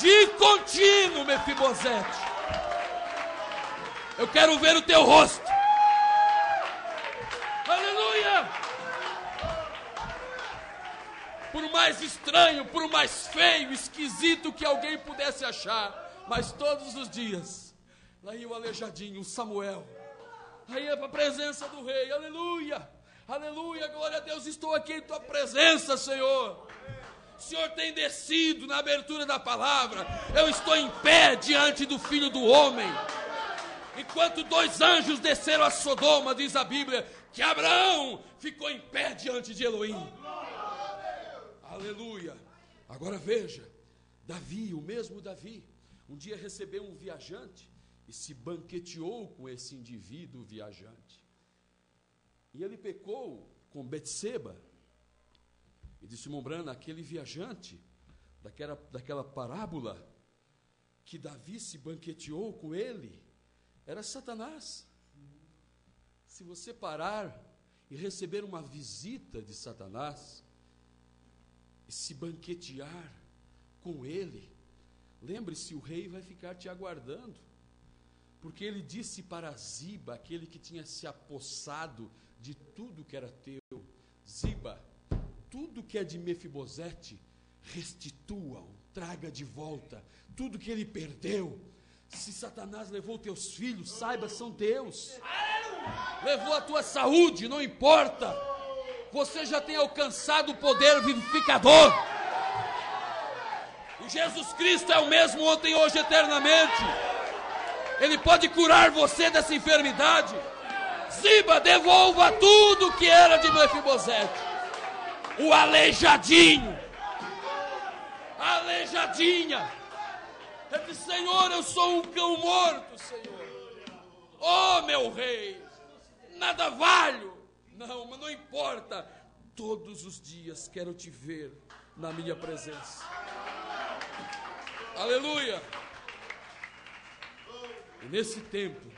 De contínuo, Mefibosete, eu quero ver o teu rosto. Aleluia! Por mais estranho, por mais feio, esquisito que alguém pudesse achar, mas todos os dias, lá ia o aleijadinho, o Samuel, aí ia para a presença do rei. Aleluia! Aleluia, glória a Deus, estou aqui em tua presença, Senhor. O Senhor tem descido na abertura da palavra. Eu estou em pé diante do Filho do Homem. Enquanto 2 anjos desceram a Sodoma, diz a Bíblia, que Abraão ficou em pé diante de Elohim. Aleluia. Agora veja, Davi, o mesmo Davi, um dia recebeu um viajante e se banqueteou com esse indivíduo viajante. E ele pecou com Betseba. E disse, Mombrana, aquele viajante daquela parábola que Davi se banqueteou com ele, era Satanás. Se você parar e receber uma visita de Satanás, e se banquetear com ele, lembre-se, o rei vai ficar te aguardando, porque ele disse para Ziba, aquele que tinha se apossado de tudo que era teu: Ziba, tudo que é de Mefibosete, restitua-o, traga de volta tudo que ele perdeu. Se Satanás levou teus filhos, saiba, são teus. Levou a tua saúde, não importa. Você já tem alcançado o poder vivificador. E Jesus Cristo é o mesmo ontem, hoje, eternamente. Ele pode curar você dessa enfermidade. Ziba, devolva tudo que era de Mefibosete. O aleijadinho, a aleijadinha. Ele disse: Senhor, eu sou um cão morto, Senhor. Oh, meu rei, nada valho. Não, mas não importa. Todos os dias quero te ver na minha presença. Aleluia. E nesse tempo,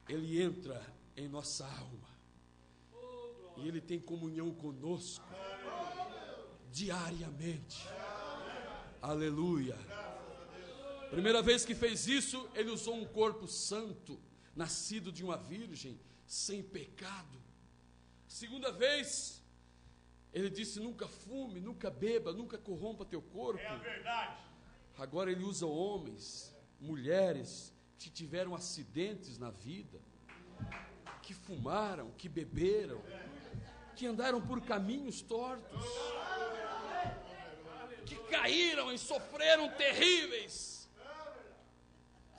ele entra em nossa alma. E ele tem comunhão conosco diariamente. Aleluia. Primeira vez que fez isso, ele usou um corpo santo, nascido de uma virgem, sem pecado. Segunda vez, ele disse: nunca fume, nunca beba, nunca corrompa teu corpo. É a verdade. Agora ele usa homens, mulheres que tiveram acidentes na vida, que fumaram, que beberam, que andaram por caminhos tortos, que caíram e sofreram terríveis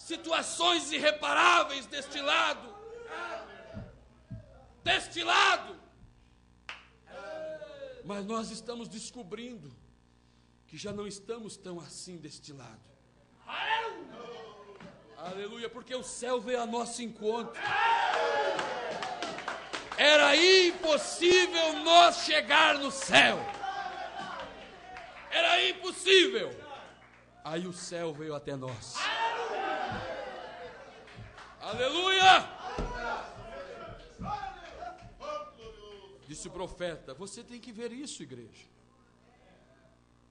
situações irreparáveis deste lado. Mas nós estamos descobrindo que já não estamos tão assim deste lado. Aleluia, porque o céu veio a nosso encontro. Era impossível nós chegar no céu. Era impossível. Aí o céu veio até nós. Aleluia! Disse o profeta: você tem que ver isso, igreja.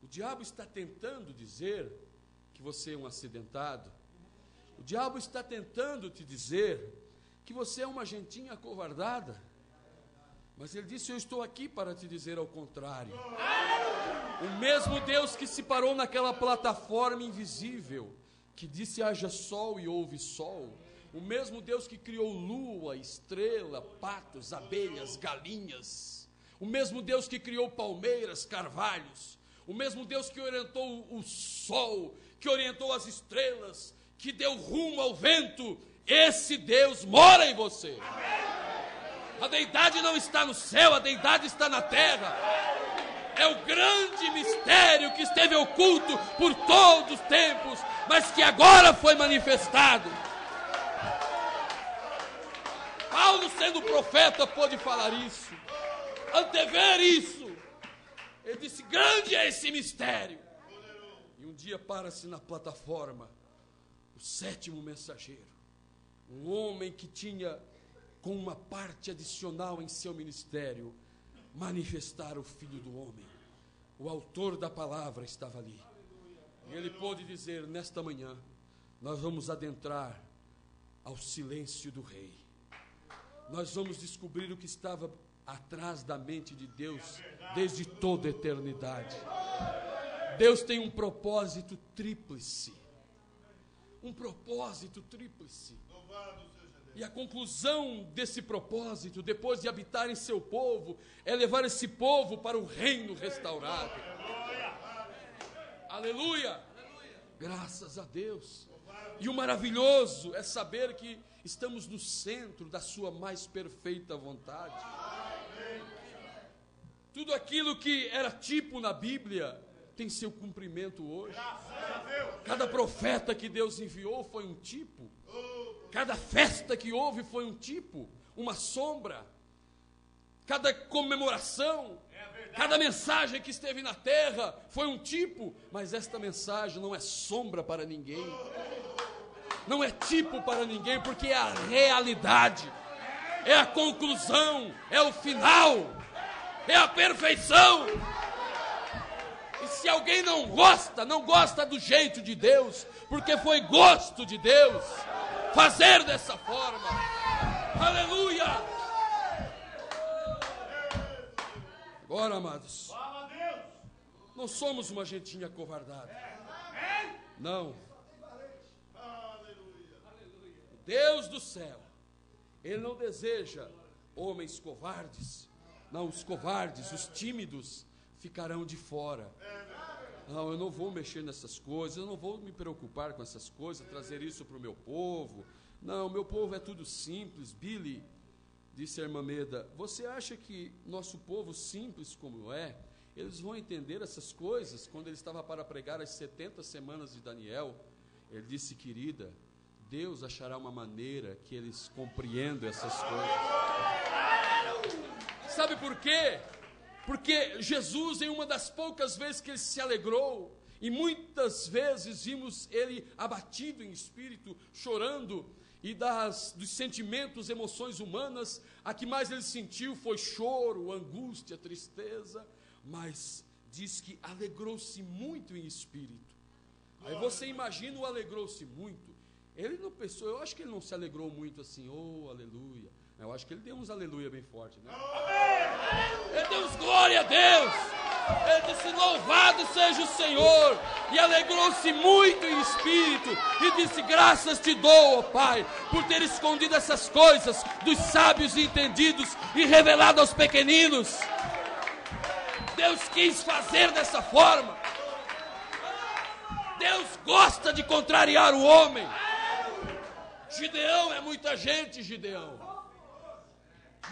O diabo está tentando dizer que você é um acidentado. O diabo está tentando te dizer que você é uma gentinha acovardada. Mas ele disse: eu estou aqui para te dizer ao contrário. O mesmo Deus que se parou naquela plataforma invisível, que disse: haja sol e houve sol. O mesmo Deus que criou lua, estrela, patos, abelhas, galinhas. O mesmo Deus que criou palmeiras, carvalhos. O mesmo Deus que orientou o sol, que orientou as estrelas, que deu rumo ao vento. Esse Deus mora em você. A deidade não está no céu, a deidade está na terra. É o grande mistério que esteve oculto por todos os tempos, mas que agora foi manifestado. Paulo, sendo profeta, pôde falar isso, antever isso. Ele disse: grande é esse mistério. E um dia para-se na plataforma o sétimo mensageiro, um homem que tinha, com uma parte adicional em seu ministério, manifestar o Filho do Homem. O autor da palavra estava ali. E ele pôde dizer: nesta manhã, nós vamos adentrar ao silêncio do Rei. Nós vamos descobrir o que estava atrás da mente de Deus desde toda a eternidade. Deus tem um propósito tríplice. Um propósito tríplice. E a conclusão desse propósito, depois de habitar em seu povo, é levar esse povo para o reino restaurado. Aleluia! Graças a Deus. E o maravilhoso é saber que estamos no centro da sua mais perfeita vontade. Tudo aquilo que era tipo na Bíblia tem seu cumprimento hoje. Cada profeta que Deus enviou foi um tipo. Cada festa que houve foi um tipo, uma sombra. cada comemoração, cada mensagem que esteve na terra foi um tipo, mas esta mensagem não é sombra para ninguém, não é tipo para ninguém, porque é a realidade, é a conclusão, é o final, é a perfeição. E se alguém não gosta do jeito de Deus, porque foi gosto de Deus fazer dessa forma. Aleluia! Agora, amados, não somos uma gentinha acovardada. Não. O Deus do céu, Ele não deseja homens covardes. Não, os covardes, os tímidos ficarão de fora. Não, eu não vou mexer nessas coisas, eu não vou me preocupar com essas coisas, trazer isso para o meu povo. Não, meu povo é tudo simples. Billy, disse a irmã Meda, você acha que nosso povo simples como é, eles vão entender essas coisas? Quando ele estava para pregar as 70 semanas de Daniel, ele disse, querida, Deus achará uma maneira que eles compreendam essas coisas. Sabe por quê? Porque Jesus, em uma das poucas vezes que ele se alegrou, e muitas vezes vimos ele abatido em espírito, chorando, e dos sentimentos, emoções humanas, a que mais ele sentiu foi choro, angústia, tristeza, mas diz que alegrou-se muito em espírito. Aí você imagina o alegrou-se muito. Ele não pensou, eu acho que ele não se alegrou muito assim, oh, aleluia. Eu acho que ele deu uns aleluia bem forte, né? Ele deu uns glória a Deus. Ele disse, louvado seja o Senhor. E alegrou-se muito em espírito. E disse, graças te dou, ó Pai, por ter escondido essas coisas dos sábios e entendidos e revelado aos pequeninos. Deus quis fazer dessa forma. Deus gosta de contrariar o homem. Gideão é muita gente, Gideão.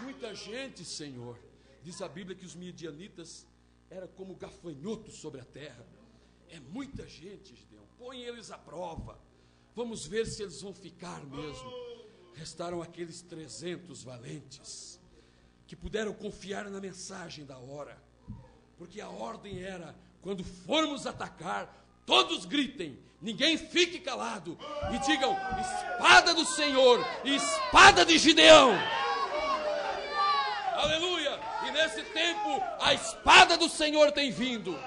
Muita gente, Senhor. Diz a Bíblia que os midianitas eram como gafanhotos sobre a terra. É muita gente, Gideão. Põe eles à prova. Vamos ver se eles vão ficar mesmo. Restaram aqueles 300 valentes que puderam confiar na mensagem da hora. Porque a ordem era, quando formos atacar, todos gritem, ninguém fique calado e digam, espada do Senhor e espada de Gideão. Aleluia! E nesse tempo, a espada do Senhor tem vindo.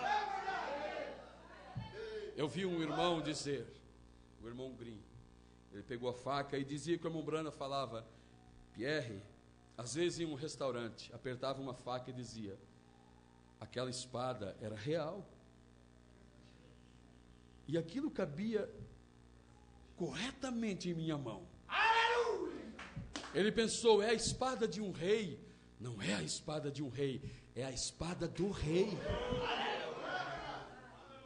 Eu vi um irmão dizer, o irmão Green, ele pegou a faca e dizia que o irmão Brana falava, Pierre, às vezes em um restaurante, apertava uma faca e dizia, aquela espada era real. E aquilo cabia corretamente em minha mão. Ele pensou, é a espada de um rei. Não é a espada de um rei, é a espada do rei.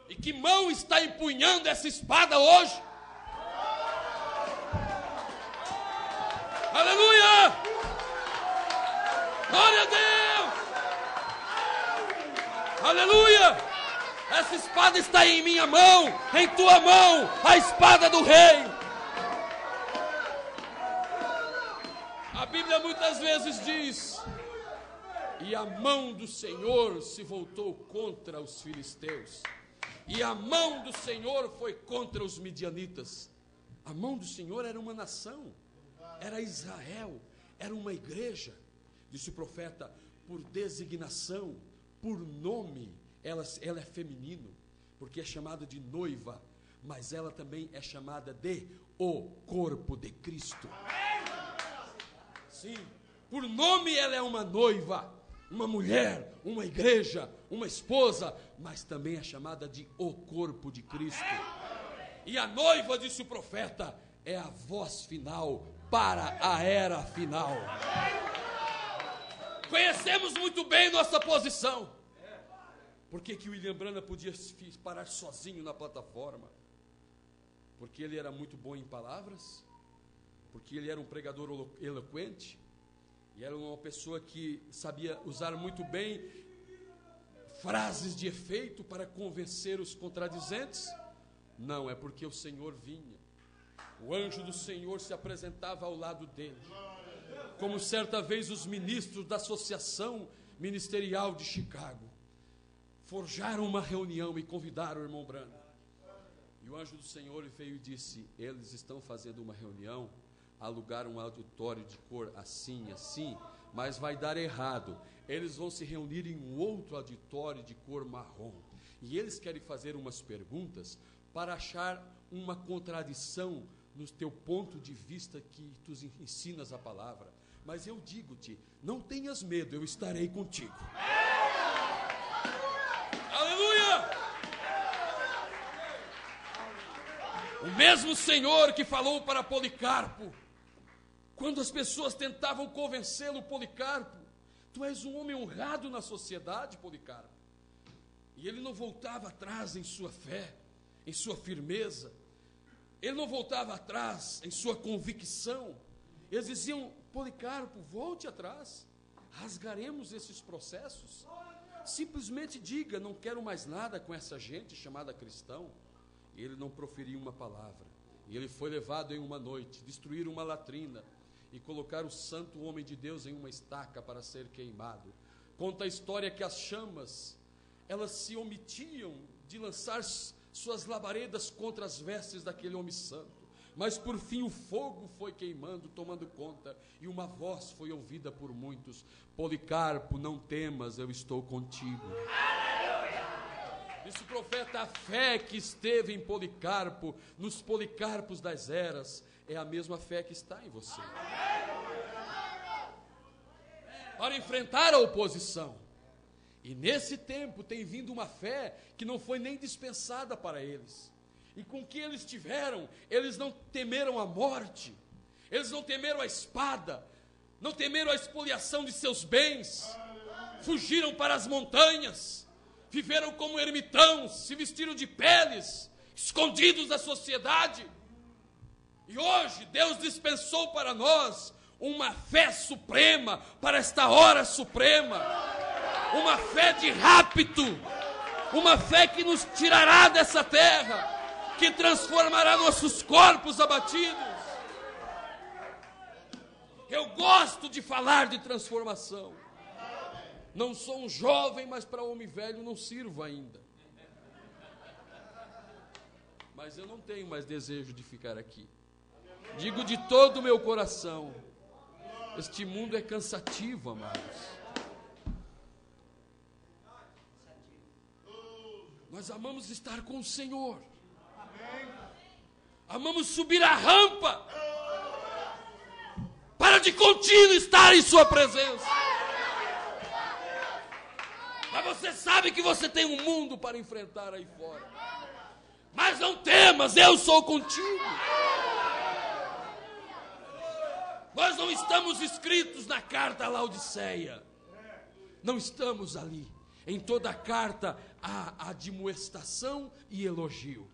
E que mão está empunhando essa espada hoje? Aleluia! Glória a Deus! Aleluia! Essa espada está em minha mão, em tua mão, a espada do rei. A Bíblia muitas vezes diz, e a mão do Senhor se voltou contra os filisteus, e a mão do Senhor foi contra os midianitas. A mão do Senhor era uma nação, era Israel, era uma igreja. Disse o profeta, por designação, por nome, ela é feminino, porque é chamada de noiva, mas ela também é chamada de o corpo de Cristo. Sim, por nome ela é uma noiva, uma mulher, uma igreja, uma esposa, mas também é chamada de o corpo de Cristo. E a noiva, disse o profeta, é a voz final para a era final. Conhecemos muito bem nossa posição. Por que que William Branham podia parar sozinho na plataforma? Porque ele era muito bom em palavras? Porque ele era um pregador eloquente? E era uma pessoa que sabia usar muito bem frases de efeito para convencer os contradizentes? Não, é porque o Senhor vinha. O anjo do Senhor se apresentava ao lado dele. como certa vez os ministros da Associação Ministerial de Chicago forjaram uma reunião e convidaram o irmão Branham. E o anjo do Senhor veio e disse: eles estão fazendo uma reunião, alugaram um auditório de cor assim, assim, mas vai dar errado. Eles vão se reunir em um outro auditório de cor marrom. E eles querem fazer umas perguntas para achar uma contradição no teu ponto de vista que tu ensinas a palavra. Mas eu digo-te, não tenhas medo, eu estarei contigo. Aleluia! O mesmo Senhor que falou para Policarpo, quando as pessoas tentavam convencê-lo, Policarpo, tu és um homem honrado na sociedade, Policarpo. E ele não voltava atrás em sua fé, em sua firmeza. Ele não voltava atrás em sua convicção. Eles diziam: Policarpo, volte atrás. Rasgaremos esses processos. Simplesmente diga: não quero mais nada com essa gente chamada cristão. E ele não proferiu uma palavra. E ele foi levado em uma noite, destruir uma latrina e colocar o santo homem de Deus em uma estaca para ser queimado. Conta a história que as chamas, elas se omitiam de lançar suas labaredas contra as vestes daquele homem santo. Mas por fim o fogo foi queimando, tomando conta, e uma voz foi ouvida por muitos: Policarpo, não temas, eu estou contigo. Disse o profeta: a fé que esteve em Policarpo, nos Policarpos das eras, é a mesma fé que está em você. Para enfrentar a oposição. E nesse tempo tem vindo uma fé que não foi nem dispensada para eles. E com o que eles tiveram, eles não temeram a morte, eles não temeram a espada, não temeram a expoliação de seus bens, fugiram para as montanhas, viveram como ermitãos, se vestiram de peles, escondidos da sociedade. E hoje Deus dispensou para nós uma fé suprema, para esta hora suprema, uma fé de rapto, uma fé que nos tirará dessa terra, que transformará nossos corpos abatidos. Eu gosto de falar de transformação. Não sou um jovem, mas para homem velho não sirvo ainda. Mas eu não tenho mais desejo de ficar aqui. Digo de todo o meu coração, este mundo é cansativo, amados. Nós amamos estar com o Senhor. Amamos subir a rampa para de contínuo estar em sua presença. Mas você sabe que você tem um mundo para enfrentar aí fora. Mas não temas, eu sou contigo. Nós não estamos inscritos na carta a Laodiceia. Não estamos ali. Em toda a carta há admoestação e elogio.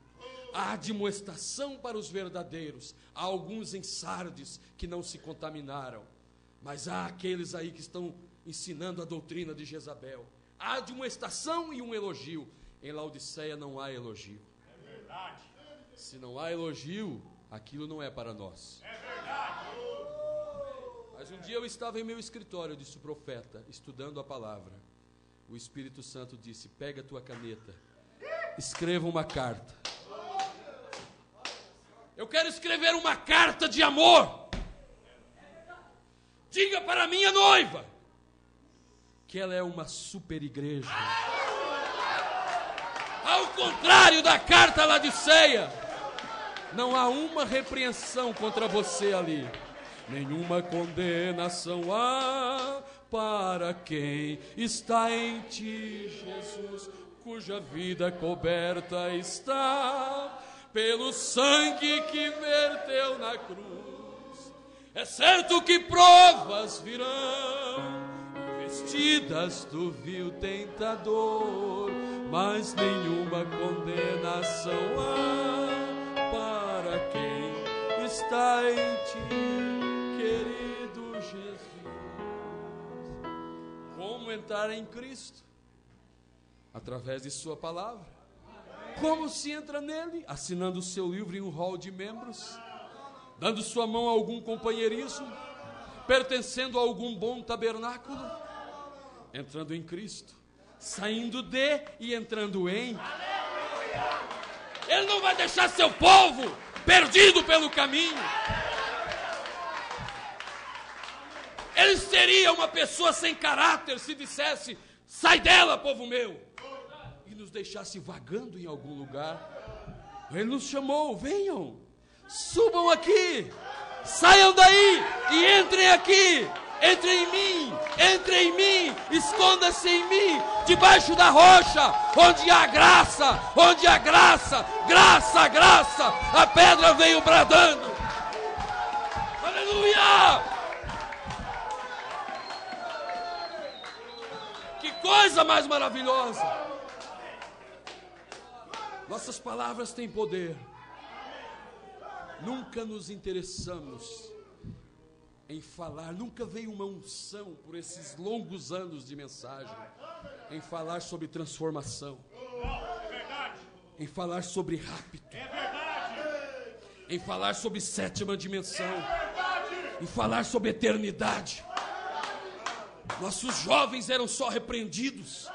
Há admoestação para os verdadeiros. Há alguns em Sardes que não se contaminaram. Mas há aqueles aí que estão ensinando a doutrina de Jezabel. Há admoestação e um elogio. Em Laodiceia não há elogio. É verdade. Se não há elogio, aquilo não é para nós. É verdade. Mas um dia eu estava em meu escritório, disse o profeta, estudando a palavra. O Espírito Santo disse: pega a tua caneta, escreva uma carta. Eu quero escrever uma carta de amor. Diga para minha noiva que ela é uma super igreja. Ao contrário da carta a Laodiceia, não há uma repreensão contra você ali. Nenhuma condenação há para quem está em ti, Jesus, cuja vida coberta está pelo sangue que verteu na cruz. É certo que provas virão, vestidas do vil tentador, mas nenhuma condenação há para quem está em ti, querido Jesus. Como entrar em Cristo? Através de sua palavra. Como se entra nele? Assinando o seu livro em um hall de membros, dando sua mão a algum companheirismo, pertencendo a algum bom tabernáculo? Entrando em Cristo, saindo de e entrando em. Ele não vai deixar seu povo perdido pelo caminho. Ele seria uma pessoa sem caráter se dissesse: sai dela, povo meu, e nos deixasse vagando em algum lugar. Ele nos chamou: venham, subam aqui, saiam daí e entrem aqui. Entrem em mim, esconda-se em mim, debaixo da rocha, onde há graça, graça, a pedra veio bradando. Aleluia! Que coisa mais maravilhosa! Nossas palavras têm poder. Nunca nos interessamos em falar, nunca veio uma unção por esses longos anos de mensagem, em falar sobre transformação, em falar sobre rapto, em falar sobre sétima dimensão, em falar sobre eternidade. Nossos jovens eram só repreendidos.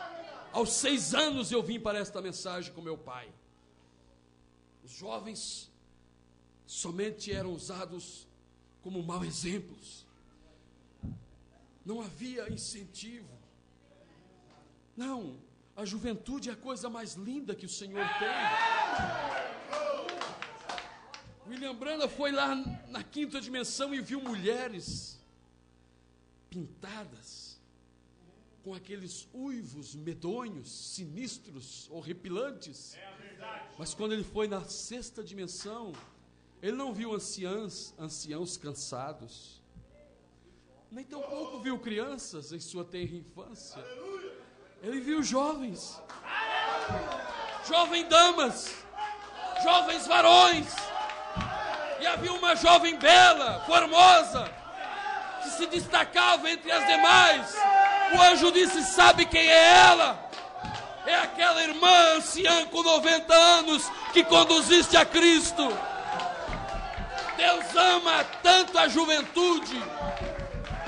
Aos 6 anos eu vim para esta mensagem com meu pai. Os jovens somente eram usados como mau exemplos. Não havia incentivo. Não, a juventude é a coisa mais linda que o Senhor tem. William Branham foi lá na 5ª dimensão e viu mulheres pintadas com aqueles uivos medonhos, sinistros, horripilantes. Mas quando ele foi na 6ª dimensão, ele não viu anciãos cansados, nem tampouco viu crianças em sua tenra infância. Ele viu jovens, jovens damas, jovens varões, e havia uma jovem bela, formosa, que se destacava entre as demais. O anjo disse: sabe quem é ela? É aquela irmã anciã com 90 anos que conduziste a Cristo. Deus ama tanto a juventude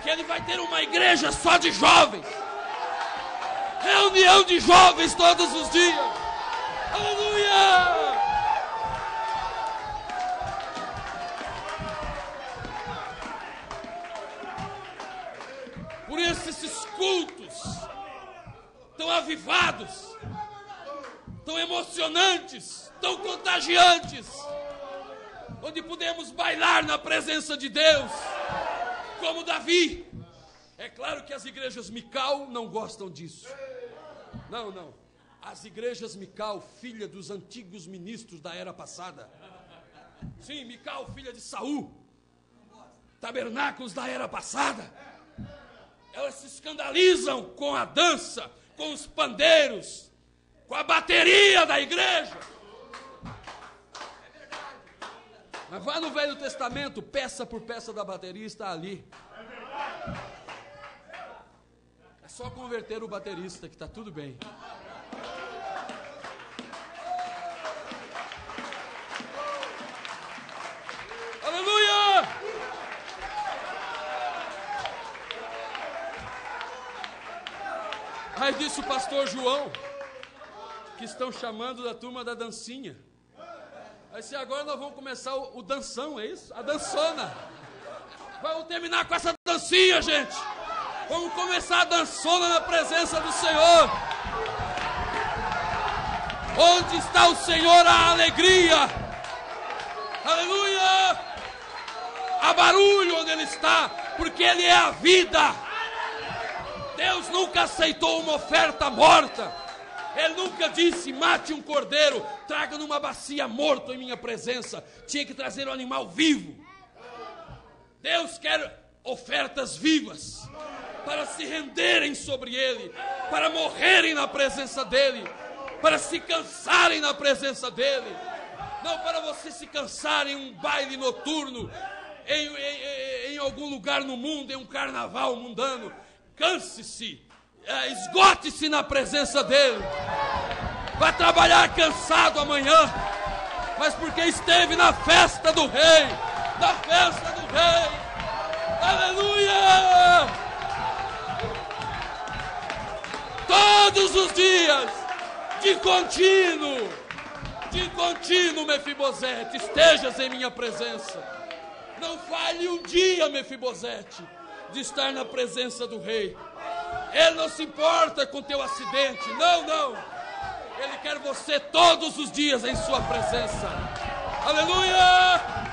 que Ele vai ter uma igreja só de jovens, reunião de jovens todos os dias. Aleluia! Por isso esses cultos tão avivados, tão emocionantes, tão contagiantes, onde podemos bailar na presença de Deus, como Davi. É claro que as igrejas Mical não gostam disso. Não. As igrejas Mical, filha dos antigos ministros da era passada. Sim, Mical, filha de Saul. Tabernáculos da era passada. Elas se escandalizam com a dança, com os pandeiros, com a bateria da igreja. Mas vá no Velho Testamento, peça por peça da bateria está ali. É só converter o baterista que está tudo bem. Aleluia! Aí disse o pastor João que estão chamando da turma da dancinha. Aí se agora nós vamos começar o danção, é isso? A dançona. Vamos terminar com essa dancinha, gente. Vamos começar a dançona na presença do Senhor. Onde está o Senhor, a alegria. Aleluia. Há barulho onde Ele está, porque Ele é a vida. Deus nunca aceitou uma oferta morta. Ele nunca disse: mate um cordeiro, traga numa bacia morto em minha presença. Tinha que trazer um animal vivo. Deus quer ofertas vivas, para se renderem sobre Ele, para morrerem na presença dEle, para se cansarem na presença dEle. Não para você se cansar em um baile noturno, em algum lugar no mundo, em um carnaval mundano. Canse-se, esgote-se na presença dEle. Vai trabalhar cansado amanhã, mas porque esteve na festa do Rei, na festa do Rei. Aleluia! Todos os dias, de contínuo, Mefibosete, estejas em minha presença. Não falhe um dia, Mefibosete, de estar na presença do rei. Ele não se importa com teu acidente, não. Ele quer você todos os dias em sua presença. Aleluia!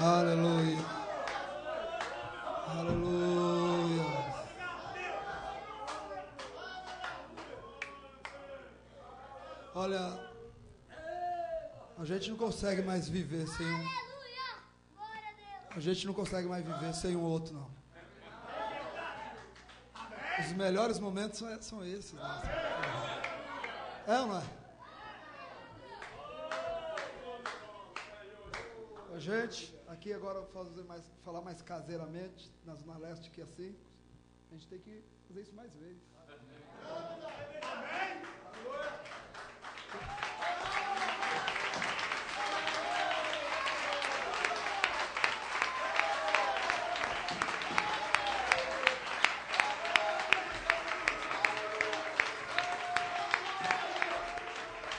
Aleluia. Aleluia. Olha, a gente não consegue mais viver sem um. A gente não consegue mais viver sem um outro, não. Os melhores momentos são esses. Né? É ou não é? A gente, aqui agora falar mais caseiramente, na Zona Leste que assim, a gente tem que fazer isso mais vezes.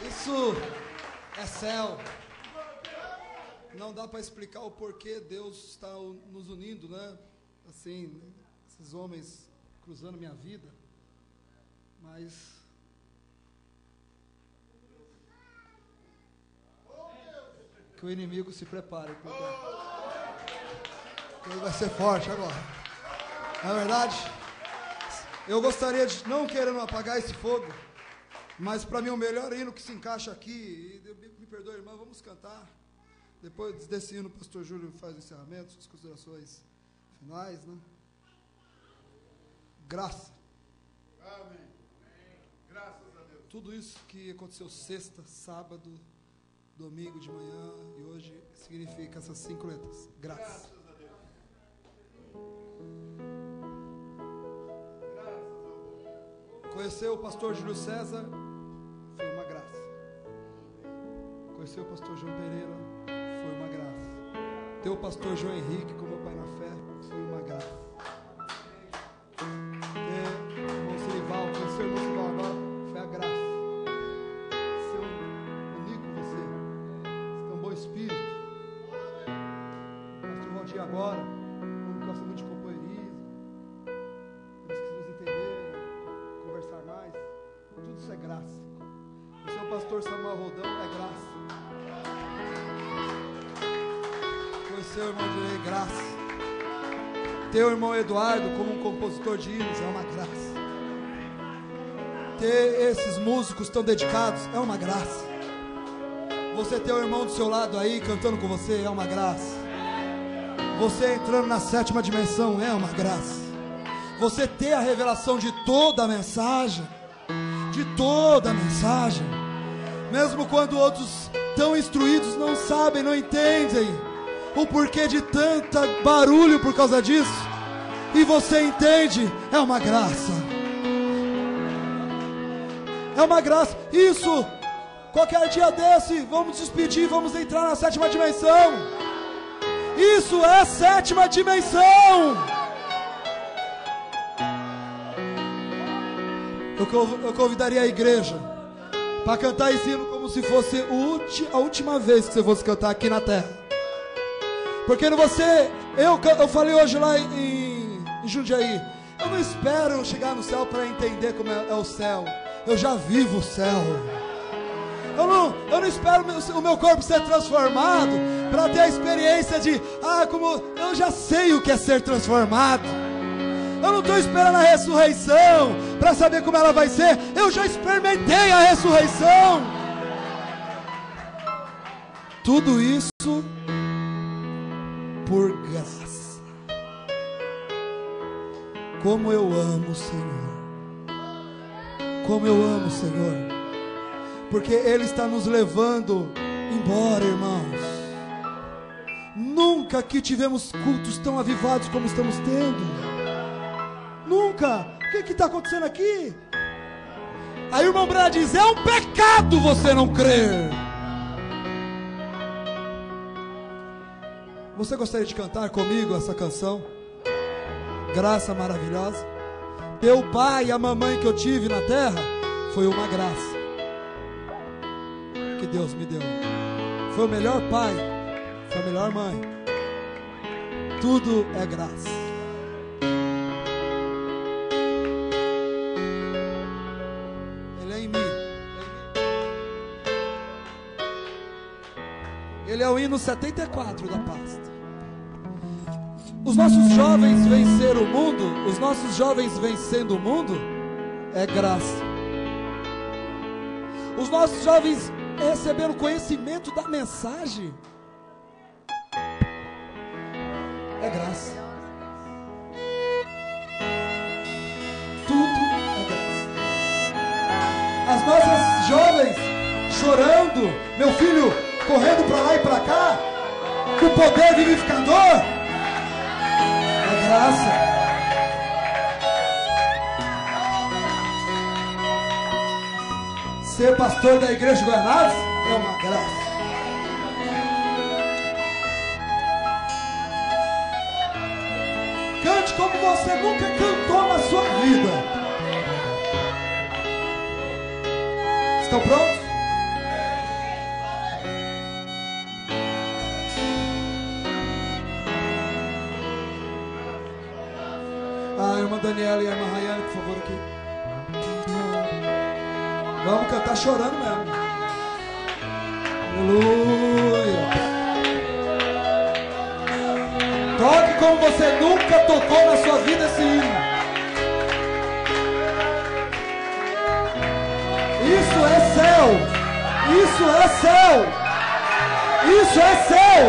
Isso é céu. Não dá para explicar o porquê Deus está nos unindo, né? Assim, esses homens cruzando minha vida. Mas que o inimigo se prepare, porque ele vai ser forte agora. Na verdade, eu gostaria de, não querendo apagar esse fogo, mas para mim o melhor hino que se encaixa aqui, e me perdoe, irmão, vamos cantar. Depois desse hino, o pastor Júlio faz o encerramento, as considerações finais, né? Graça. Amém. Graças a Deus. Tudo isso que aconteceu sexta, sábado, domingo de manhã e hoje significa essas 5 letras. Graça. Graças a Deus. Graças a Deus. Conhecer o pastor Júlio César foi uma graça. Conhecer o pastor João Pereira foi uma graça. Ter o pastor João Henrique como pai na fé foi uma graça. Ter o irmão Sirival, conhecer o irmão Sirival agora foi a graça. Ser unir com você, ter um bom espírito. O pastor Valdir agora, que gosta muito de companheirismo, nós queremos entender, conversar mais, tudo isso é graça. O seu pastor Samuel Rodão é graça. Seu irmão Direi, graça. Ter o irmão Eduardo como um compositor de hinos é uma graça. Ter esses músicos tão dedicados é uma graça. Você ter o irmão do seu lado aí cantando com você é uma graça. Você entrando na 7ª dimensão é uma graça. Você ter a revelação de toda a mensagem de toda a mensagem. Mesmo quando outros tão instruídos não sabem, não entendem o porquê de tanto barulho por causa disso, e você entende, é uma graça. É uma graça. Isso, qualquer dia desse, vamos despedir, vamos entrar na 7ª dimensão. Isso é 7ª dimensão. Eu convidaria a igreja para cantar esse hino como se fosse a última vez que você fosse cantar aqui na terra. Porque eu falei hoje lá em Jundiaí, eu não espero chegar no céu para entender como é o céu. Eu já vivo o céu. Eu não espero o meu corpo ser transformado para ter a experiência de, como eu já sei o que é ser transformado. Eu não estou esperando a ressurreição para saber como ela vai ser. Eu já experimentei a ressurreição. Tudo isso por graça. Como eu amo o Senhor. Como eu amo o Senhor. Porque Ele está nos levando embora, irmãos. Nunca que tivemos cultos tão avivados como estamos tendo. Nunca. O que está acontecendo aqui? Aí o irmão Brad diz, é um pecado você não crer. Você gostaria de cantar comigo essa canção? Graça maravilhosa. Ter o pai e a mamãe que eu tive na terra foi uma graça que Deus me deu. Foi o melhor pai, foi a melhor mãe. Tudo é graça. Ele é em mim. Ele é o hino 74 da pasta. Os nossos jovens vencer o mundo, os nossos jovens vencendo o mundo, é graça. Os nossos jovens recebendo conhecimento da mensagem, é graça. Tudo é graça. As nossas jovens chorando, meu filho correndo para lá e para cá, com o poder vivificador, graça. Ser pastor da igreja de Guaianazes é uma graça. Cante como você nunca cantou na sua vida. Estão prontos? A irmã Daniela e a irmã Rayane, por favor, aqui. Vamos cantar chorando mesmo. Aleluia. Toque como você nunca tocou na sua vida esse hino. Isso é céu. Isso é céu. Isso é céu.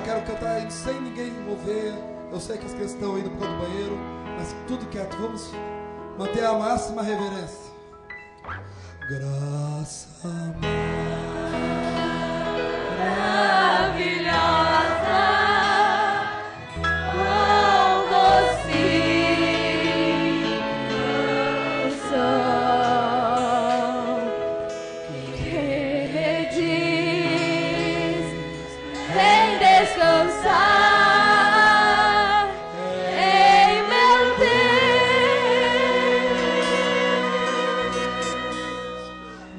Quero cantar aí sem ninguém mover. Eu sei que as crianças estão indo para o banheiro, mas tudo quieto. Vamos manter a máxima reverência. Graça maravilhosa, quão doce canção que me diz, vem descansar em meu Deus,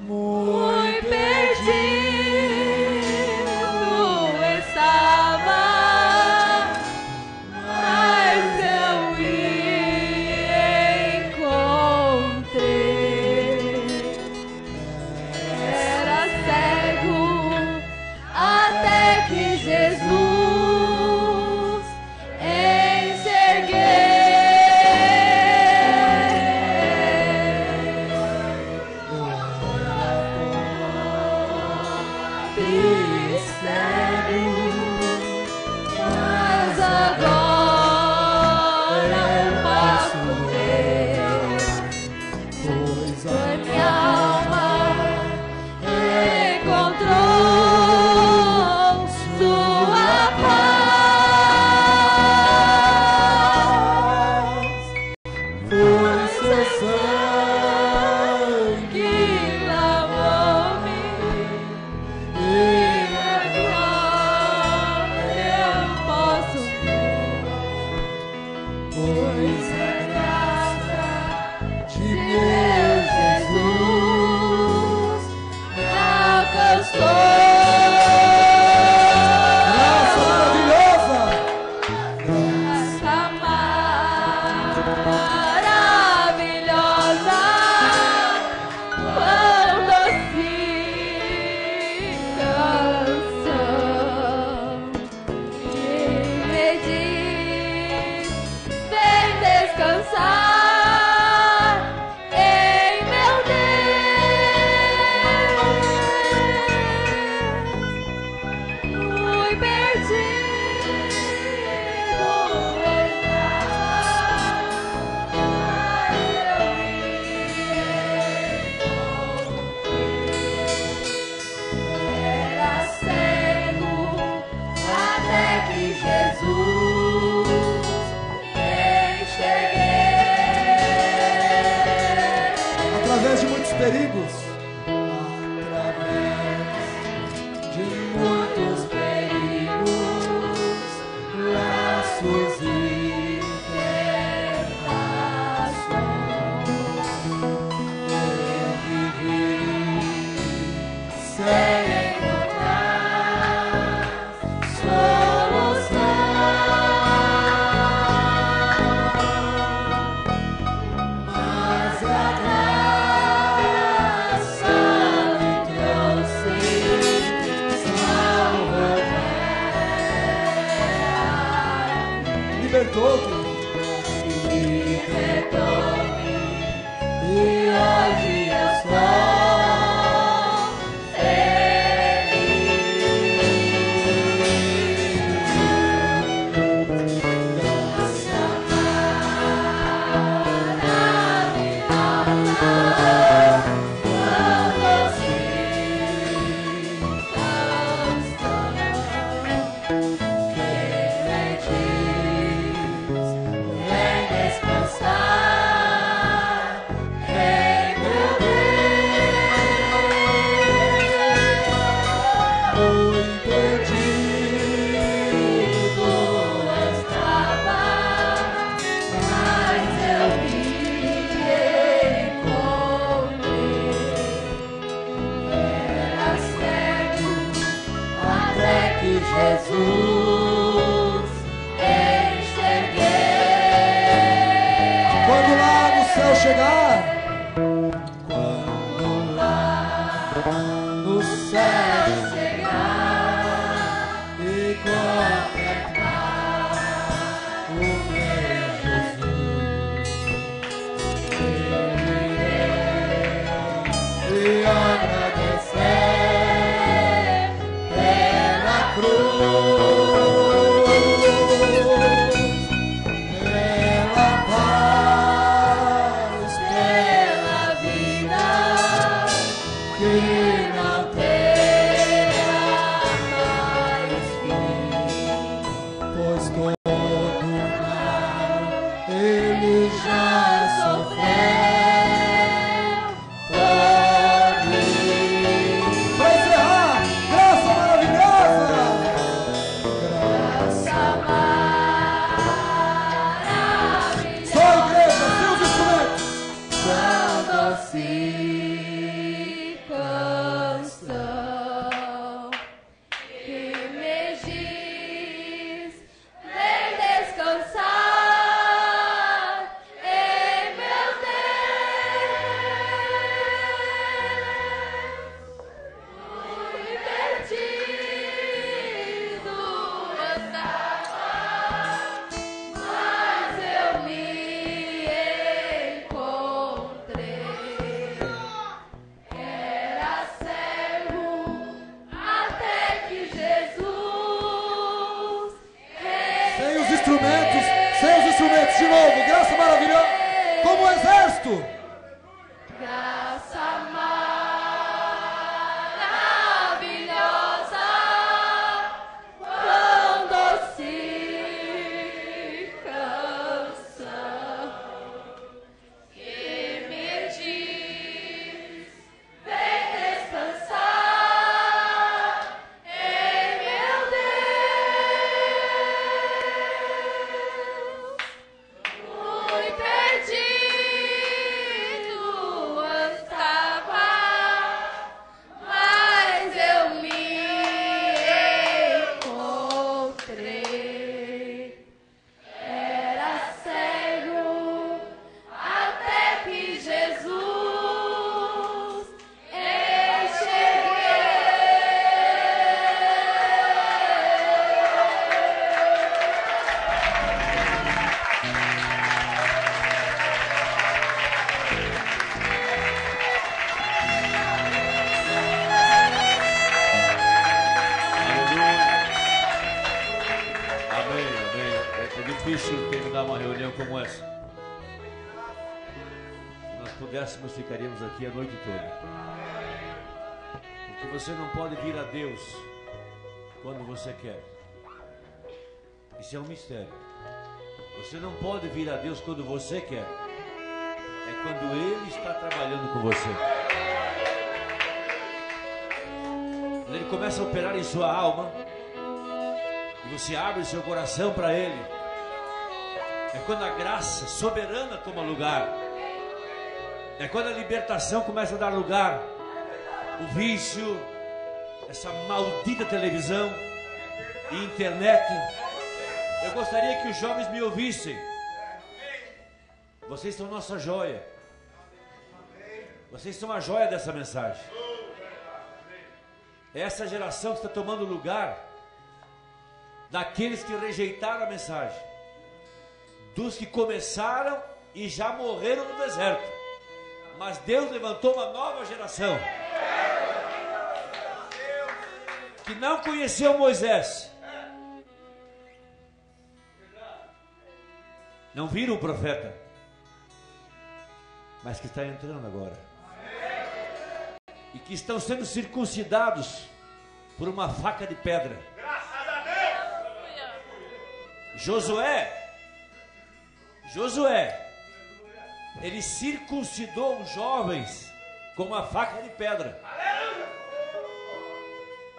muito perdido. pois a minha alma encontrou sua paz. foi seu sangue Que lavou-me e agora eu posso pois a graça de meu Jesus me alcançou. graça maravilhosa. Graça maravilhosa, quão doce canção que me diz: vem descansar em meu Deus. Fui perdido era cego até que Jesus enxerguei. Através de muitos perigos, através de muitos perigos, laços e eu vivi sem encontrar solução. Mas a graça me trouxe salvação. Libertou-me e hoje eu sou Jesus enxerguei. Quando lá no céu chegar, quando lá no céu chegar e contemplar o meu Jesus, eu irei e agradecer pela cruz, pela paz, pela vida que não terá mais fim, pois todo mal ele já sofreu por mim. Pra encerrar, graça maravilhosa. Graça maravilhosa, Só a igreja, seus instrumentos. quão doce canção que me diz: vem descansar em meu Deus. Fui perdido, andava, mas eu me encontrei. graça maravilhosa, quão doce canção que me diz, vem descansar em meu Deus. Fui perdido, estava, mas eu me encontrei. Era cego até que Jesus enxerguei. Amém, amém. É difícil terminar uma reunião como essa. Se nós pudéssemos, ficaríamos aqui a noite toda. Porque você não pode vir a Deus quando você quer. Isso é um mistério. Você não pode vir a Deus quando você quer. É quando Ele está trabalhando com você. Quando Ele começa a operar em sua alma e você abre seu coração para Ele, é quando a graça soberana toma lugar. É quando a libertação começa a dar lugar. O vício, essa maldita televisão e internet. Eu gostaria que os jovens me ouvissem. Vocês são nossa joia. Vocês são a joia dessa mensagem. É essa geração que está tomando lugar daqueles que rejeitaram a mensagem, dos que começaram e já morreram no deserto. Mas Deus levantou uma nova geração que não conheceu Moisés, não viram o profeta, mas que está entrando agora, e que estão sendo circuncidados por uma faca de pedra. Josué, ele circuncidou os jovens com uma faca de pedra.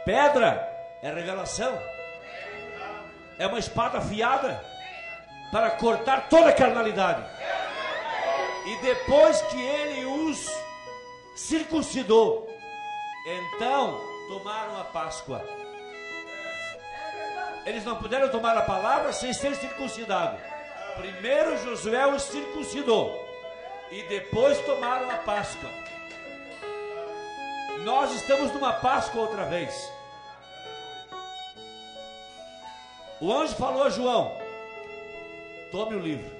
Pedra é revelação, é uma espada afiada para cortar toda a carnalidade. E depois que ele os circuncidou, então tomaram a Páscoa. Eles não puderam tomar a palavra sem ser circuncidados. Primeiro Josué os circuncidou e depois tomaram a Páscoa. Nós estamos numa Páscoa outra vez. O anjo falou a João: tome o livro.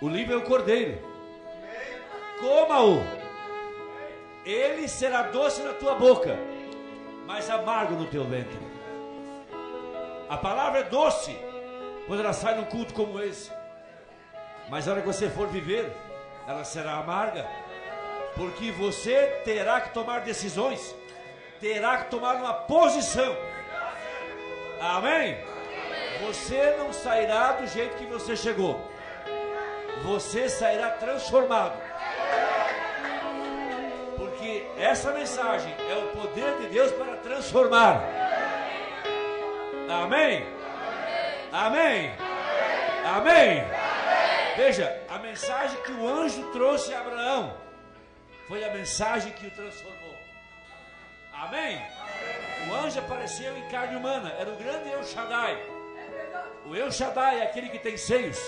O livro é o cordeiro. Coma-o. Ele será doce na tua boca, mas amargo no teu ventre. A palavra é doce quando ela sai num culto como esse, mas na hora que você for viver, ela será amarga, porque você terá que tomar decisões, terá que tomar uma posição. Amém? Você não sairá do jeito que você chegou, você sairá transformado, porque essa mensagem é o poder de Deus para transformar. Amém? Amém? Amém? Veja, a mensagem que o anjo trouxe a Abraão foi a mensagem que o transformou. Amém? O anjo apareceu em carne humana, era o grande El Shaddai. O El Shaddai é aquele que tem seios.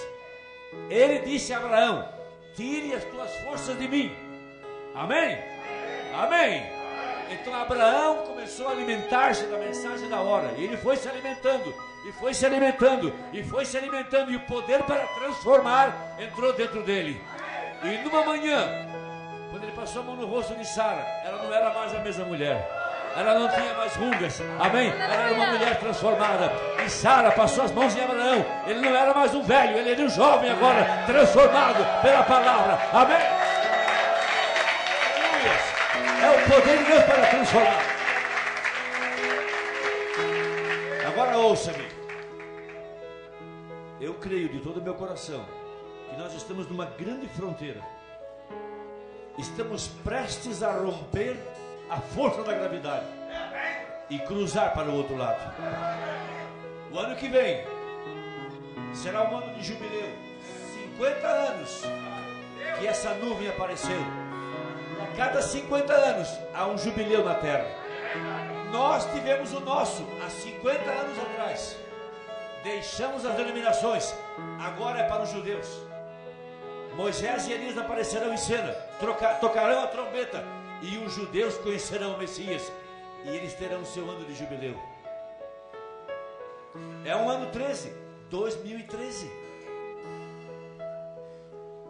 Ele disse a Abraão: tire as tuas forças de mim. Amém? Amém? Então Abraão começou a alimentar-se da mensagem da hora. E ele foi se alimentando, e foi se alimentando, e foi se alimentando. E o poder para transformar entrou dentro dele. E numa manhã, quando ele passou a mão no rosto de Sara, ela não era mais a mesma mulher. Ela não tinha mais rugas. Amém? Ela era uma mulher transformada. E Sara passou as mãos em Abraão. Ele não era mais um velho, ele era um jovem agora, transformado pela palavra. Amém? Aleluia! É o poder de Deus para transformar. Agora ouça-me. Eu creio de todo o meu coração que nós estamos numa grande fronteira. Estamos prestes a romper a força da gravidade e cruzar para o outro lado. O ano que vem será um ano de jubileu. 50 anos que essa nuvem apareceu. A cada 50 anos há um jubileu na terra. Nós tivemos o nosso há 50 anos atrás. Deixamos as denominações. Agora é para os judeus. Moisés e Elias aparecerão em cena, tocarão a trombeta, e os judeus conhecerão o Messias, e eles terão o seu ano de jubileu. É um ano 13, 2013.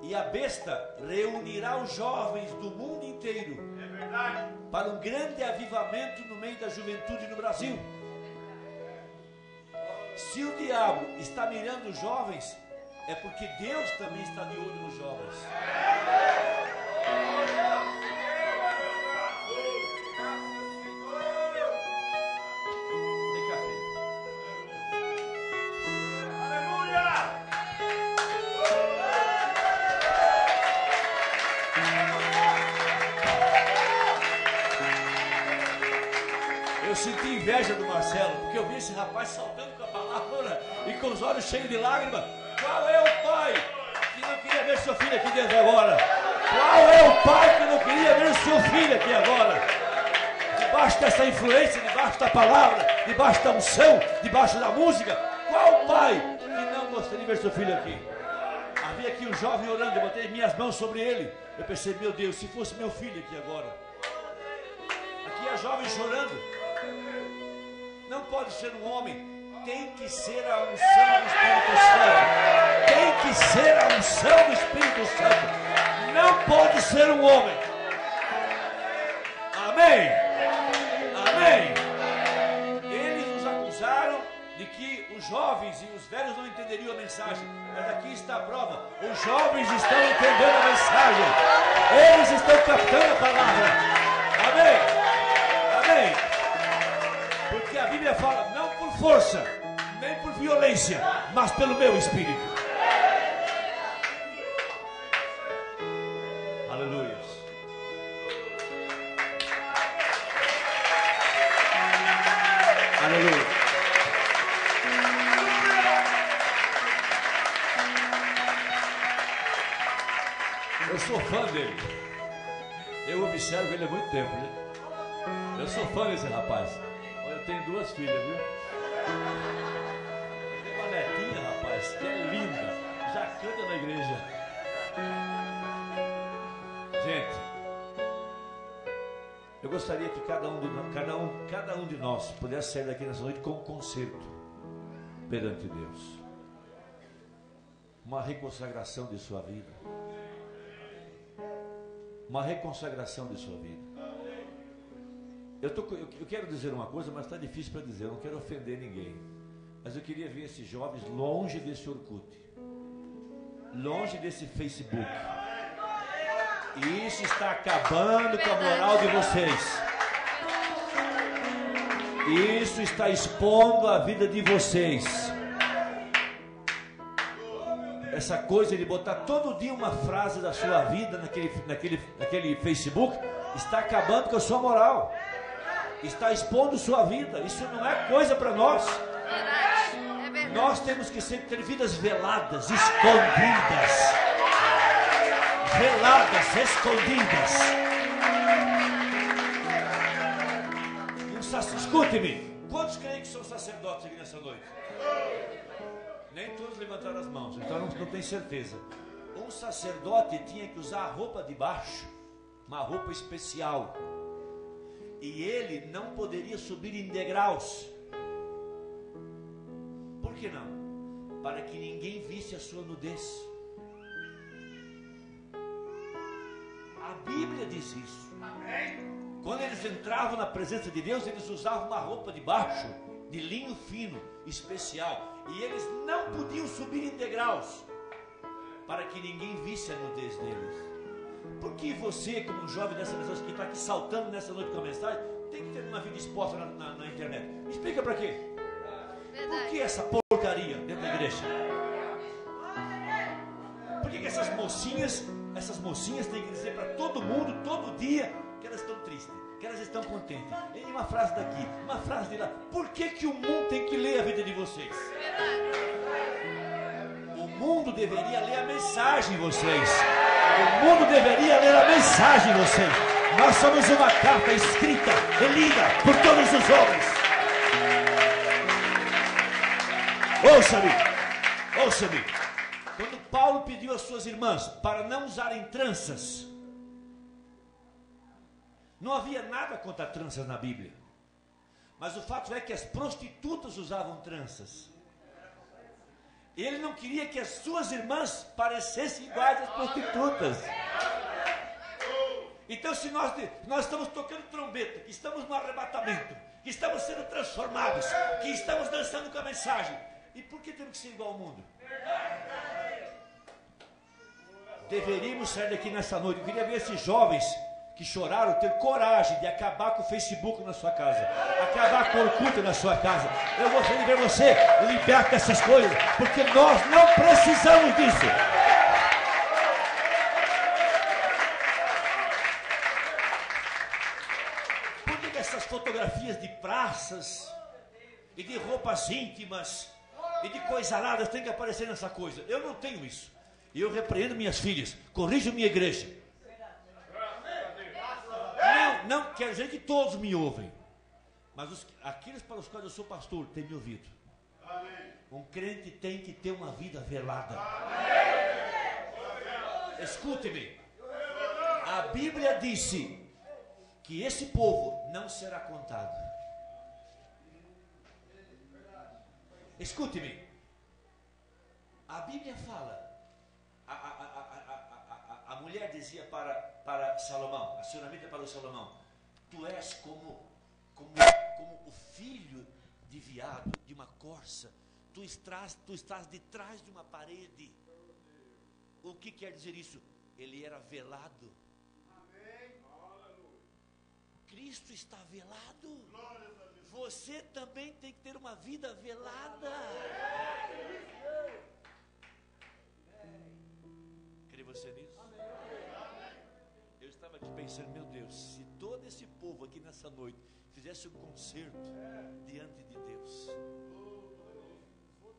E a besta reunirá os jovens do mundo inteiro para um grande avivamento no meio da juventude no Brasil. Se o diabo está mirando os jovens, é porque Deus também está de olho nos jovens. Vem cá, filho. Aleluia! Eu senti inveja do Marcelo, porque eu vi esse rapaz saltando com a palavra e com os olhos cheios de lágrimas. Qual é o pai que não queria ver seu filho aqui dentro agora? Qual é o pai que não queria ver seu filho aqui agora? Debaixo dessa influência, debaixo da palavra, debaixo da unção, debaixo da música. Qual pai que não gostaria de ver seu filho aqui? Havia aqui um jovem orando, eu botei minhas mãos sobre ele. Eu pensei, meu Deus, se fosse meu filho aqui agora. Aqui a jovem chorando. Não pode ser um homem. Tem que ser a unção do Espírito Santo. Tem que ser a unção do Espírito Santo. Não pode ser um homem. Amém? Amém? Eles nos acusaram de que os jovens e os velhos não entenderiam a mensagem. Mas aqui está a prova. Os jovens estão entendendo a mensagem. Eles estão captando a palavra. Amém? Amém? Porque a Bíblia fala, não por força, nem por violência, mas pelo meu Espírito. Aleluia. Aleluia. Eu sou fã dele. Eu observo ele há muito tempo, né? Eu sou fã desse rapaz. Eu tenho duas filhas, viu? Tem uma netinha, rapaz, que é linda. Já canta na igreja. Gente, eu gostaria que cada um de nós pudesse sair daqui nessa noite com um concerto perante Deus. Uma reconsagração de sua vida. Uma reconsagração de sua vida. Eu quero dizer uma coisa, mas está difícil para dizer. Eu não quero ofender ninguém. Mas eu queria ver esses jovens longe desse Orkut, longe desse Facebook. E isso está acabando com a moral de vocês. Isso está expondo a vida de vocês. Essa coisa de botar todo dia uma frase da sua vida naquele Facebook está acabando com a sua moral. Está expondo sua vida. Isso não é coisa para nós. Nós temos que sempre ter vidas veladas, escondidas. Veladas, escondidas. Escute-me. Quantos creem que são sacerdotes aqui nessa noite? Nem todos levantaram as mãos, então não tem certeza. Um sacerdote tinha que usar a roupa de baixo, uma roupa especial. E ele não poderia subir em degraus. Por que não? Para que ninguém visse a sua nudez. A Bíblia diz isso. Quando eles entravam na presença de Deus, eles usavam uma roupa de baixo, de linho fino, especial. E eles não podiam subir em degraus, para que ninguém visse a nudez deles. Por que você, como um jovem dessa pessoa que está aqui saltando nessa noite com a mensagem, tem que ter uma vida exposta na internet? Me explica para quê? Por que essa porcaria dentro da igreja? Por que essas mocinhas têm que dizer para todo mundo, todo dia, que elas estão tristes, que elas estão contentes? E uma frase daqui, uma frase de lá. Por que o mundo tem que ler a vida de vocês? O mundo deveria ler a mensagem de vocês. O mundo deveria ler a mensagem de vocês. Nós somos uma carta escrita e lida por todos os homens. Ouça-me. Quando Paulo pediu às suas irmãs para não usarem tranças, não havia nada contra tranças na Bíblia. Mas o fato é que as prostitutas usavam tranças. Ele não queria que as suas irmãs parecessem iguais às prostitutas. Então, se nós estamos tocando trombeta, que estamos no arrebatamento, que estamos sendo transformados, que estamos dançando com a mensagem, e por que temos que ser igual ao mundo? Deveríamos sair daqui nessa noite. Eu queria ver esses jovens que choraram ter coragem de acabar com o Facebook na sua casa, acabar com o Orkut na sua casa. Eu gostaria de ver você liberto dessas coisas, porque nós não precisamos disso. Por que essas fotografias de praças e de roupas íntimas e de coisaradas têm que aparecer nessa coisa? Eu não tenho isso. E eu repreendo minhas filhas, corrijo minha igreja. Não quer dizer que todos me ouvem, mas aqueles para os quais eu sou pastor têm me ouvido. Um crente tem que ter uma vida velada. Escute-me. A Bíblia disse que esse povo não será contado. Escute-me. A Bíblia fala. A mulher dizia para Salomão, a sunamita para o Salomão: tu és como o filho de veado, de uma corça. Tu estás de trás de uma parede. O que quer dizer isso? Ele era velado. Cristo está velado. Você também tem que ter uma vida velada. Crê você nisso? Eu estava aqui pensando, meu Deus, se todo esse povo aqui nessa noite fizesse um concerto diante de Deus,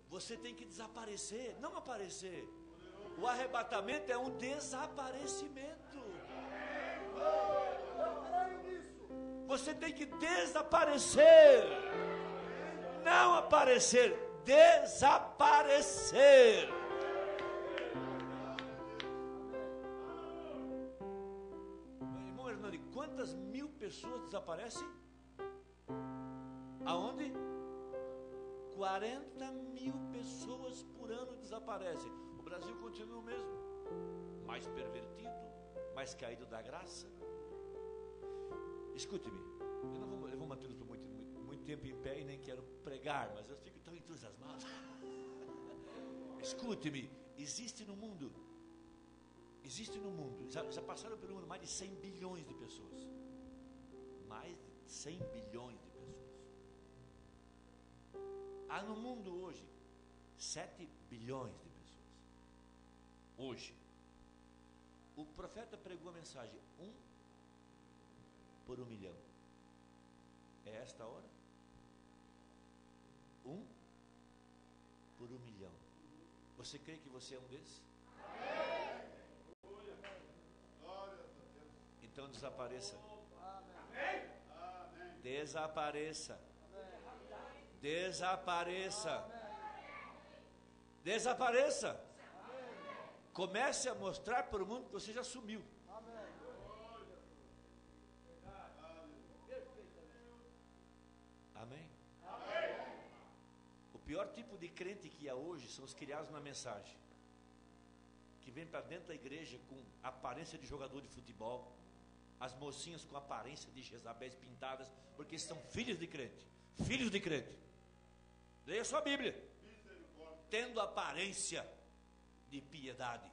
você tem que desaparecer, não aparecer. O arrebatamento é um desaparecimento. Você tem que desaparecer, não aparecer, desaparecer. Irmão Hernani, quantas mil pessoas desaparecem? Aonde? 40 mil pessoas por ano desaparecem. O Brasil continua o mesmo, mais pervertido, mais caído da graça. Escute-me, eu vou manter por muito tempo em pé e nem quero pregar, mas eu fico tão entusiasmado. Escute-me, existe no mundo, já passaram pelo mundo mais de 100 bilhões de pessoas. Mais de 100 bilhões de pessoas. Há no mundo hoje 7 bilhões de pessoas. Hoje. O profeta pregou a mensagem: 1 por 1 milhão. É esta hora? 1 por 1 milhão. Você crê que você é um desses? Então desapareça. Desapareça. Desapareça. Desapareça. Comece a mostrar para o mundo que você já sumiu. Amém? O pior tipo de crente que há hoje são os criados na mensagem, que vem para dentro da igreja com aparência de jogador de futebol, as mocinhas com aparência de Jezabéis pintadas, porque são filhos de crente. Filhos de crente. Leia sua Bíblia. Tendo aparência de piedade.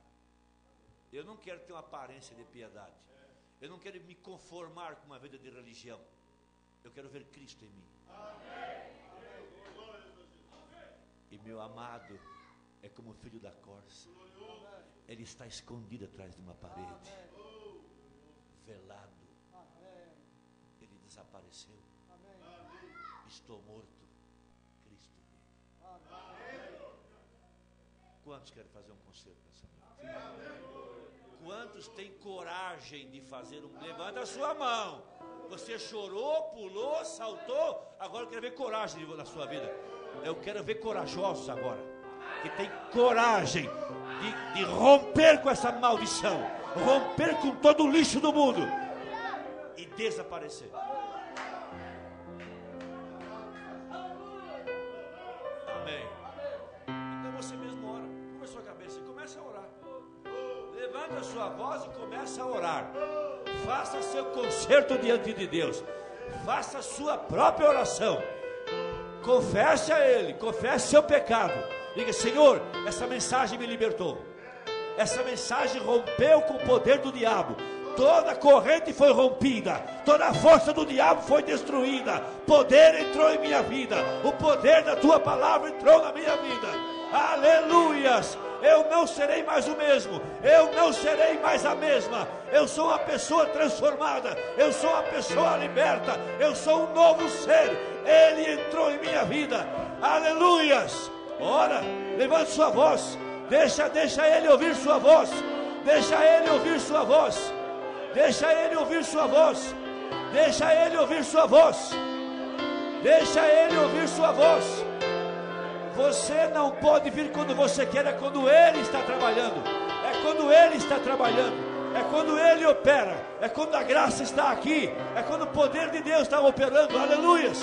Eu não quero ter uma aparência de piedade. Eu não quero me conformar com uma vida de religião. Eu quero ver Cristo em mim. E meu amado é como o filho da corça. Ele está escondido atrás de uma parede, velado. Ele desapareceu. Estou morto. Cristo vive. Quantos querem fazer um concerto nessa noite? Quantos têm coragem de fazer um... Levanta a sua mão. Você chorou, pulou, saltou. Agora eu quero ver coragem na sua vida. Eu quero ver corajosos agora, que tem coragem de romper com essa maldição, romper com todo o lixo do mundo e desaparecer. Amém. Então você mesmo ora, curva a sua cabeça e começa a orar. Levanta a sua voz e começa a orar. Faça seu concerto diante de Deus. Faça a sua própria oração. Confesse a Ele, confesse seu pecado. Diga: Senhor, essa mensagem me libertou. Essa mensagem rompeu com o poder do diabo. Toda a corrente foi rompida. Toda a força do diabo foi destruída. Poder entrou em minha vida. O poder da tua palavra entrou na minha vida. Aleluias. Eu não serei mais o mesmo. Eu não serei mais a mesma. Eu sou uma pessoa transformada. Eu sou uma pessoa liberta. Eu sou um novo ser. Ele entrou em minha vida. Aleluias. Ora, levante sua voz. Deixa ele ouvir sua voz. Deixa ele ouvir sua voz. Deixa ele ouvir sua voz. Deixa ele ouvir sua voz. Deixa ele ouvir sua voz. Você não pode vir quando você quer, é quando Ele está trabalhando. É quando Ele está trabalhando. É quando Ele opera. É quando a graça está aqui. É quando o poder de Deus está operando. Aleluias.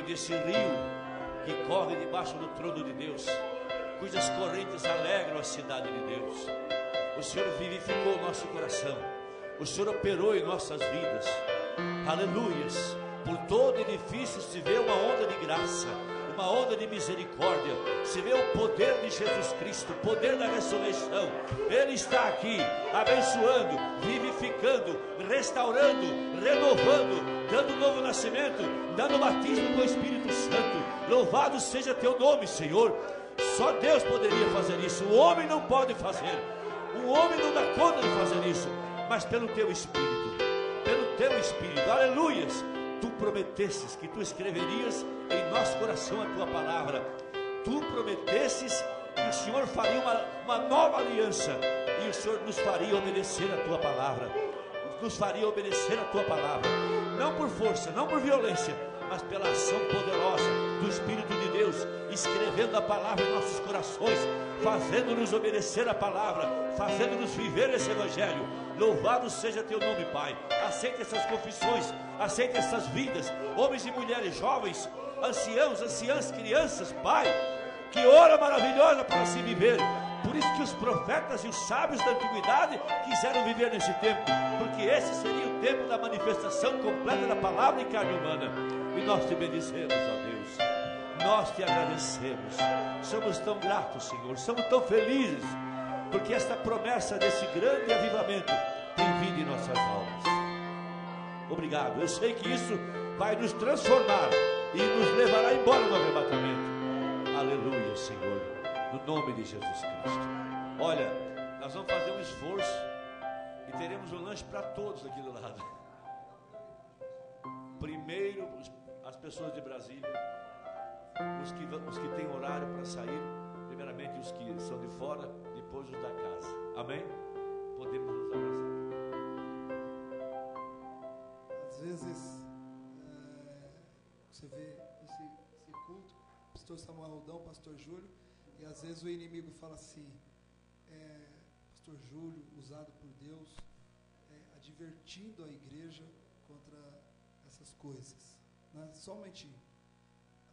Esse rio que corre debaixo do trono de Deus, cujas correntes alegram a cidade de Deus. O Senhor vivificou o nosso coração. O Senhor operou em nossas vidas. Aleluias. Por todo edifício se vê uma onda de graça, uma onda de misericórdia. Se vê o poder de Jesus Cristo, o poder da ressurreição. Ele está aqui abençoando, vivificando, restaurando, renovando, dando novo nascimento, dando batismo com o Espírito Santo. Louvado seja teu nome, Senhor. Só Deus poderia fazer isso. O homem não pode fazer. O homem não dá conta de fazer isso. Mas pelo teu Espírito, pelo teu Espírito, aleluias. Tu prometesses que tu escreverias em nosso coração a tua palavra. Tu prometesses que o Senhor faria uma nova aliança, e o Senhor nos faria obedecer a tua palavra. Nos faria obedecer a tua palavra, não por força, não por violência, mas pela ação poderosa do Espírito de Deus, escrevendo a palavra em nossos corações, fazendo-nos obedecer a palavra, fazendo-nos viver esse evangelho. Louvado seja teu nome, Pai. Aceita essas confissões, aceita essas vidas, homens e mulheres, jovens, anciãos, anciãs, crianças, Pai. Que hora maravilhosa para se viver. Por isso que os profetas e os sábios da antiguidade quiseram viver nesse tempo, porque esse seria o tempo da manifestação completa da palavra em carne humana. E nós te bendizemos, ó Deus. Nós te agradecemos. Somos tão gratos, Senhor. Somos tão felizes, porque esta promessa desse grande avivamento tem vida em nossas almas. Obrigado. Eu sei que isso vai nos transformar e nos levará embora no arrebatamento. Aleluia, Senhor, no nome de Jesus Cristo. Olha, nós vamos fazer um esforço e teremos um lanche para todos aqui do lado. Primeiro as pessoas de Brasília, os que têm horário para sair, primeiramente os que são de fora, depois os da casa. Amém? Podemos nos abraçar. Às vezes você vê esse culto, pastor Samuel Aldão, pastor Júlio, E às vezes o inimigo fala assim, Pastor Júlio, usado por Deus, advertindo a igreja contra essas coisas. Né? Só um momentinho.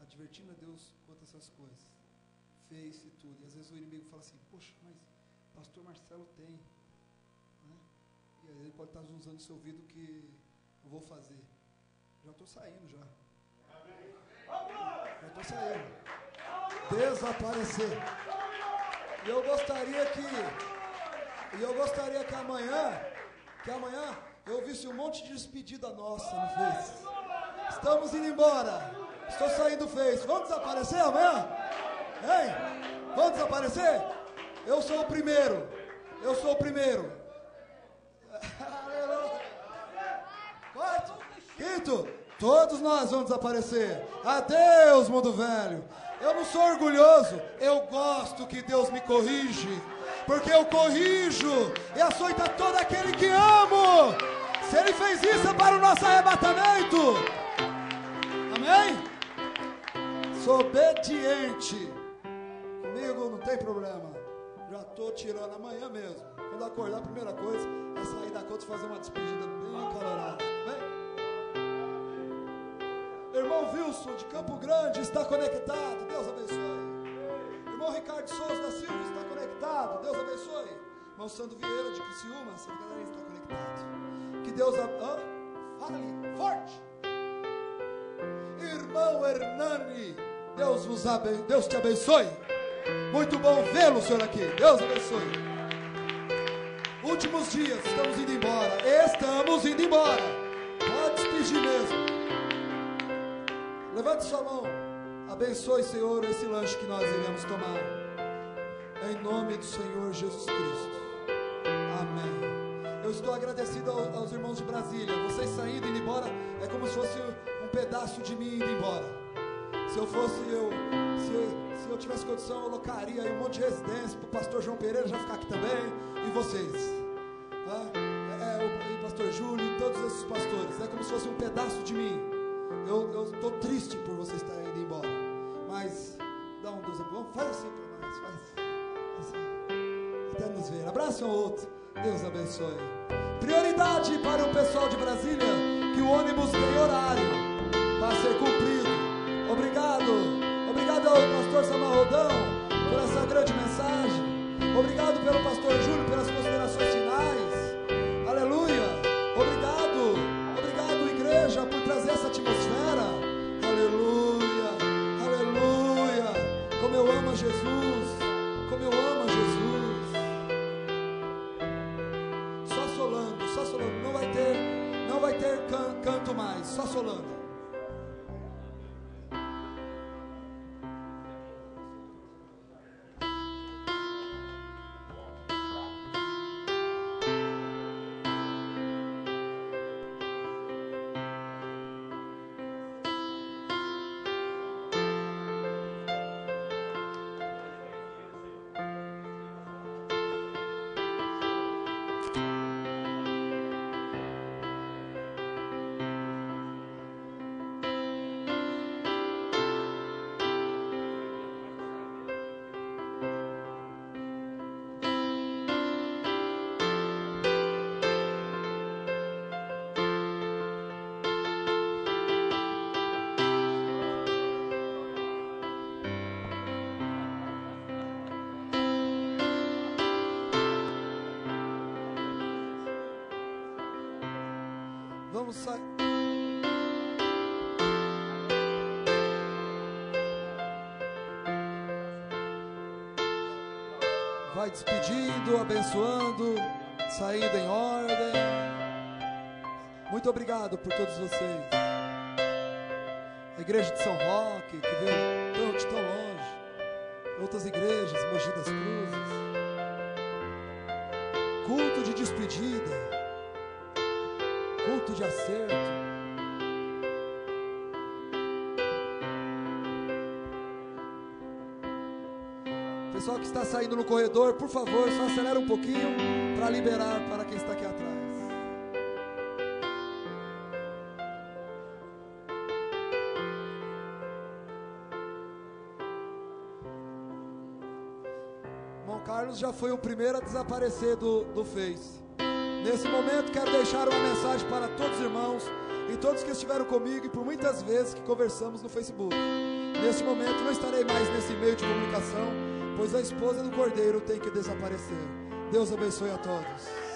Advertindo a Deus contra essas coisas. Face e tudo. E às vezes o inimigo fala assim, poxa, mas pastor Marcelo tem. Né? E aí ele pode estar usando o seu ouvido que eu vou fazer. Já estou saindo já. Já estou saindo. Desaparecer. E eu gostaria que amanhã eu visse um monte de despedida nossa no Face. Estamos indo embora. Estou saindo do Face. Vamos desaparecer amanhã? Hein? Vamos desaparecer? Eu sou o primeiro. Quarto, quinto, todos nós vamos desaparecer. Adeus, mundo velho. Eu não sou orgulhoso, eu gosto que Deus me corrige, porque eu corrijo e açoita todo aquele que amo. Se Ele fez isso é para o nosso arrebatamento. Amém? Sou obediente. Comigo não tem problema. Já estou tirando amanhã mesmo. Quando acordar, a primeira coisa é sair da conta e fazer uma despedida bem calorada. Vem. Irmão Wilson de Campo Grande está conectado, Deus abençoe. Irmão Ricardo Souza da Silva está conectado, Deus abençoe. Irmão Sandro Vieira de Criciúma, Santa Catarina está conectado. Que Deus fale forte. Irmão Hernani, Deus te abençoe. Muito bom vê-lo, senhor, aqui. Deus abençoe. Últimos dias, estamos indo embora. Pode despedir mesmo. Levante sua mão. Abençoe, Senhor, esse lanche que nós iremos tomar. Em nome do Senhor Jesus Cristo. Amém. Eu estou agradecido aos irmãos de Brasília. Vocês saindo e indo embora é como se fosse um pedaço de mim indo embora. Se eu tivesse condição, eu locaria aí um monte de residência para o pastor João Pereira já ficar aqui também. E vocês. O pastor Júlio e todos esses pastores. É como se fosse um pedaço de mim. Eu estou triste por vocês estarem indo embora. Mas dá um Deus. Vamos, faz assim para nós. Faz assim. Até nos ver. Abraça um outro. Deus abençoe. Prioridade para o pessoal de Brasília, que o ônibus tem horário para ser cumprido. Obrigado ao pastor Samarrodão por essa grande mensagem. Obrigado pelo pastor Júlio pelas considerações finais. Aleluia. Obrigado igreja por trazer essa atmosfera. Aleluia. Como eu amo Jesus. Só solando. Não vai ter canto mais, só solando. Vamos sair. Vai despedindo, abençoando, saindo em ordem. Muito obrigado por todos vocês. A igreja de São Roque, que veio de tão longe. Outras igrejas, Mogi das Cruzes. Culto de despedida. Culto de acerto. Pessoal que está saindo no corredor, por favor, só acelera um pouquinho para liberar para quem está aqui atrás. Irmão Carlos já foi o primeiro a desaparecer do Face. Nesse momento quero deixar uma mensagem para todos os irmãos e todos que estiveram comigo e por muitas vezes que conversamos no Facebook. Neste momento não estarei mais nesse meio de comunicação, pois a esposa do Cordeiro tem que desaparecer. Deus abençoe a todos.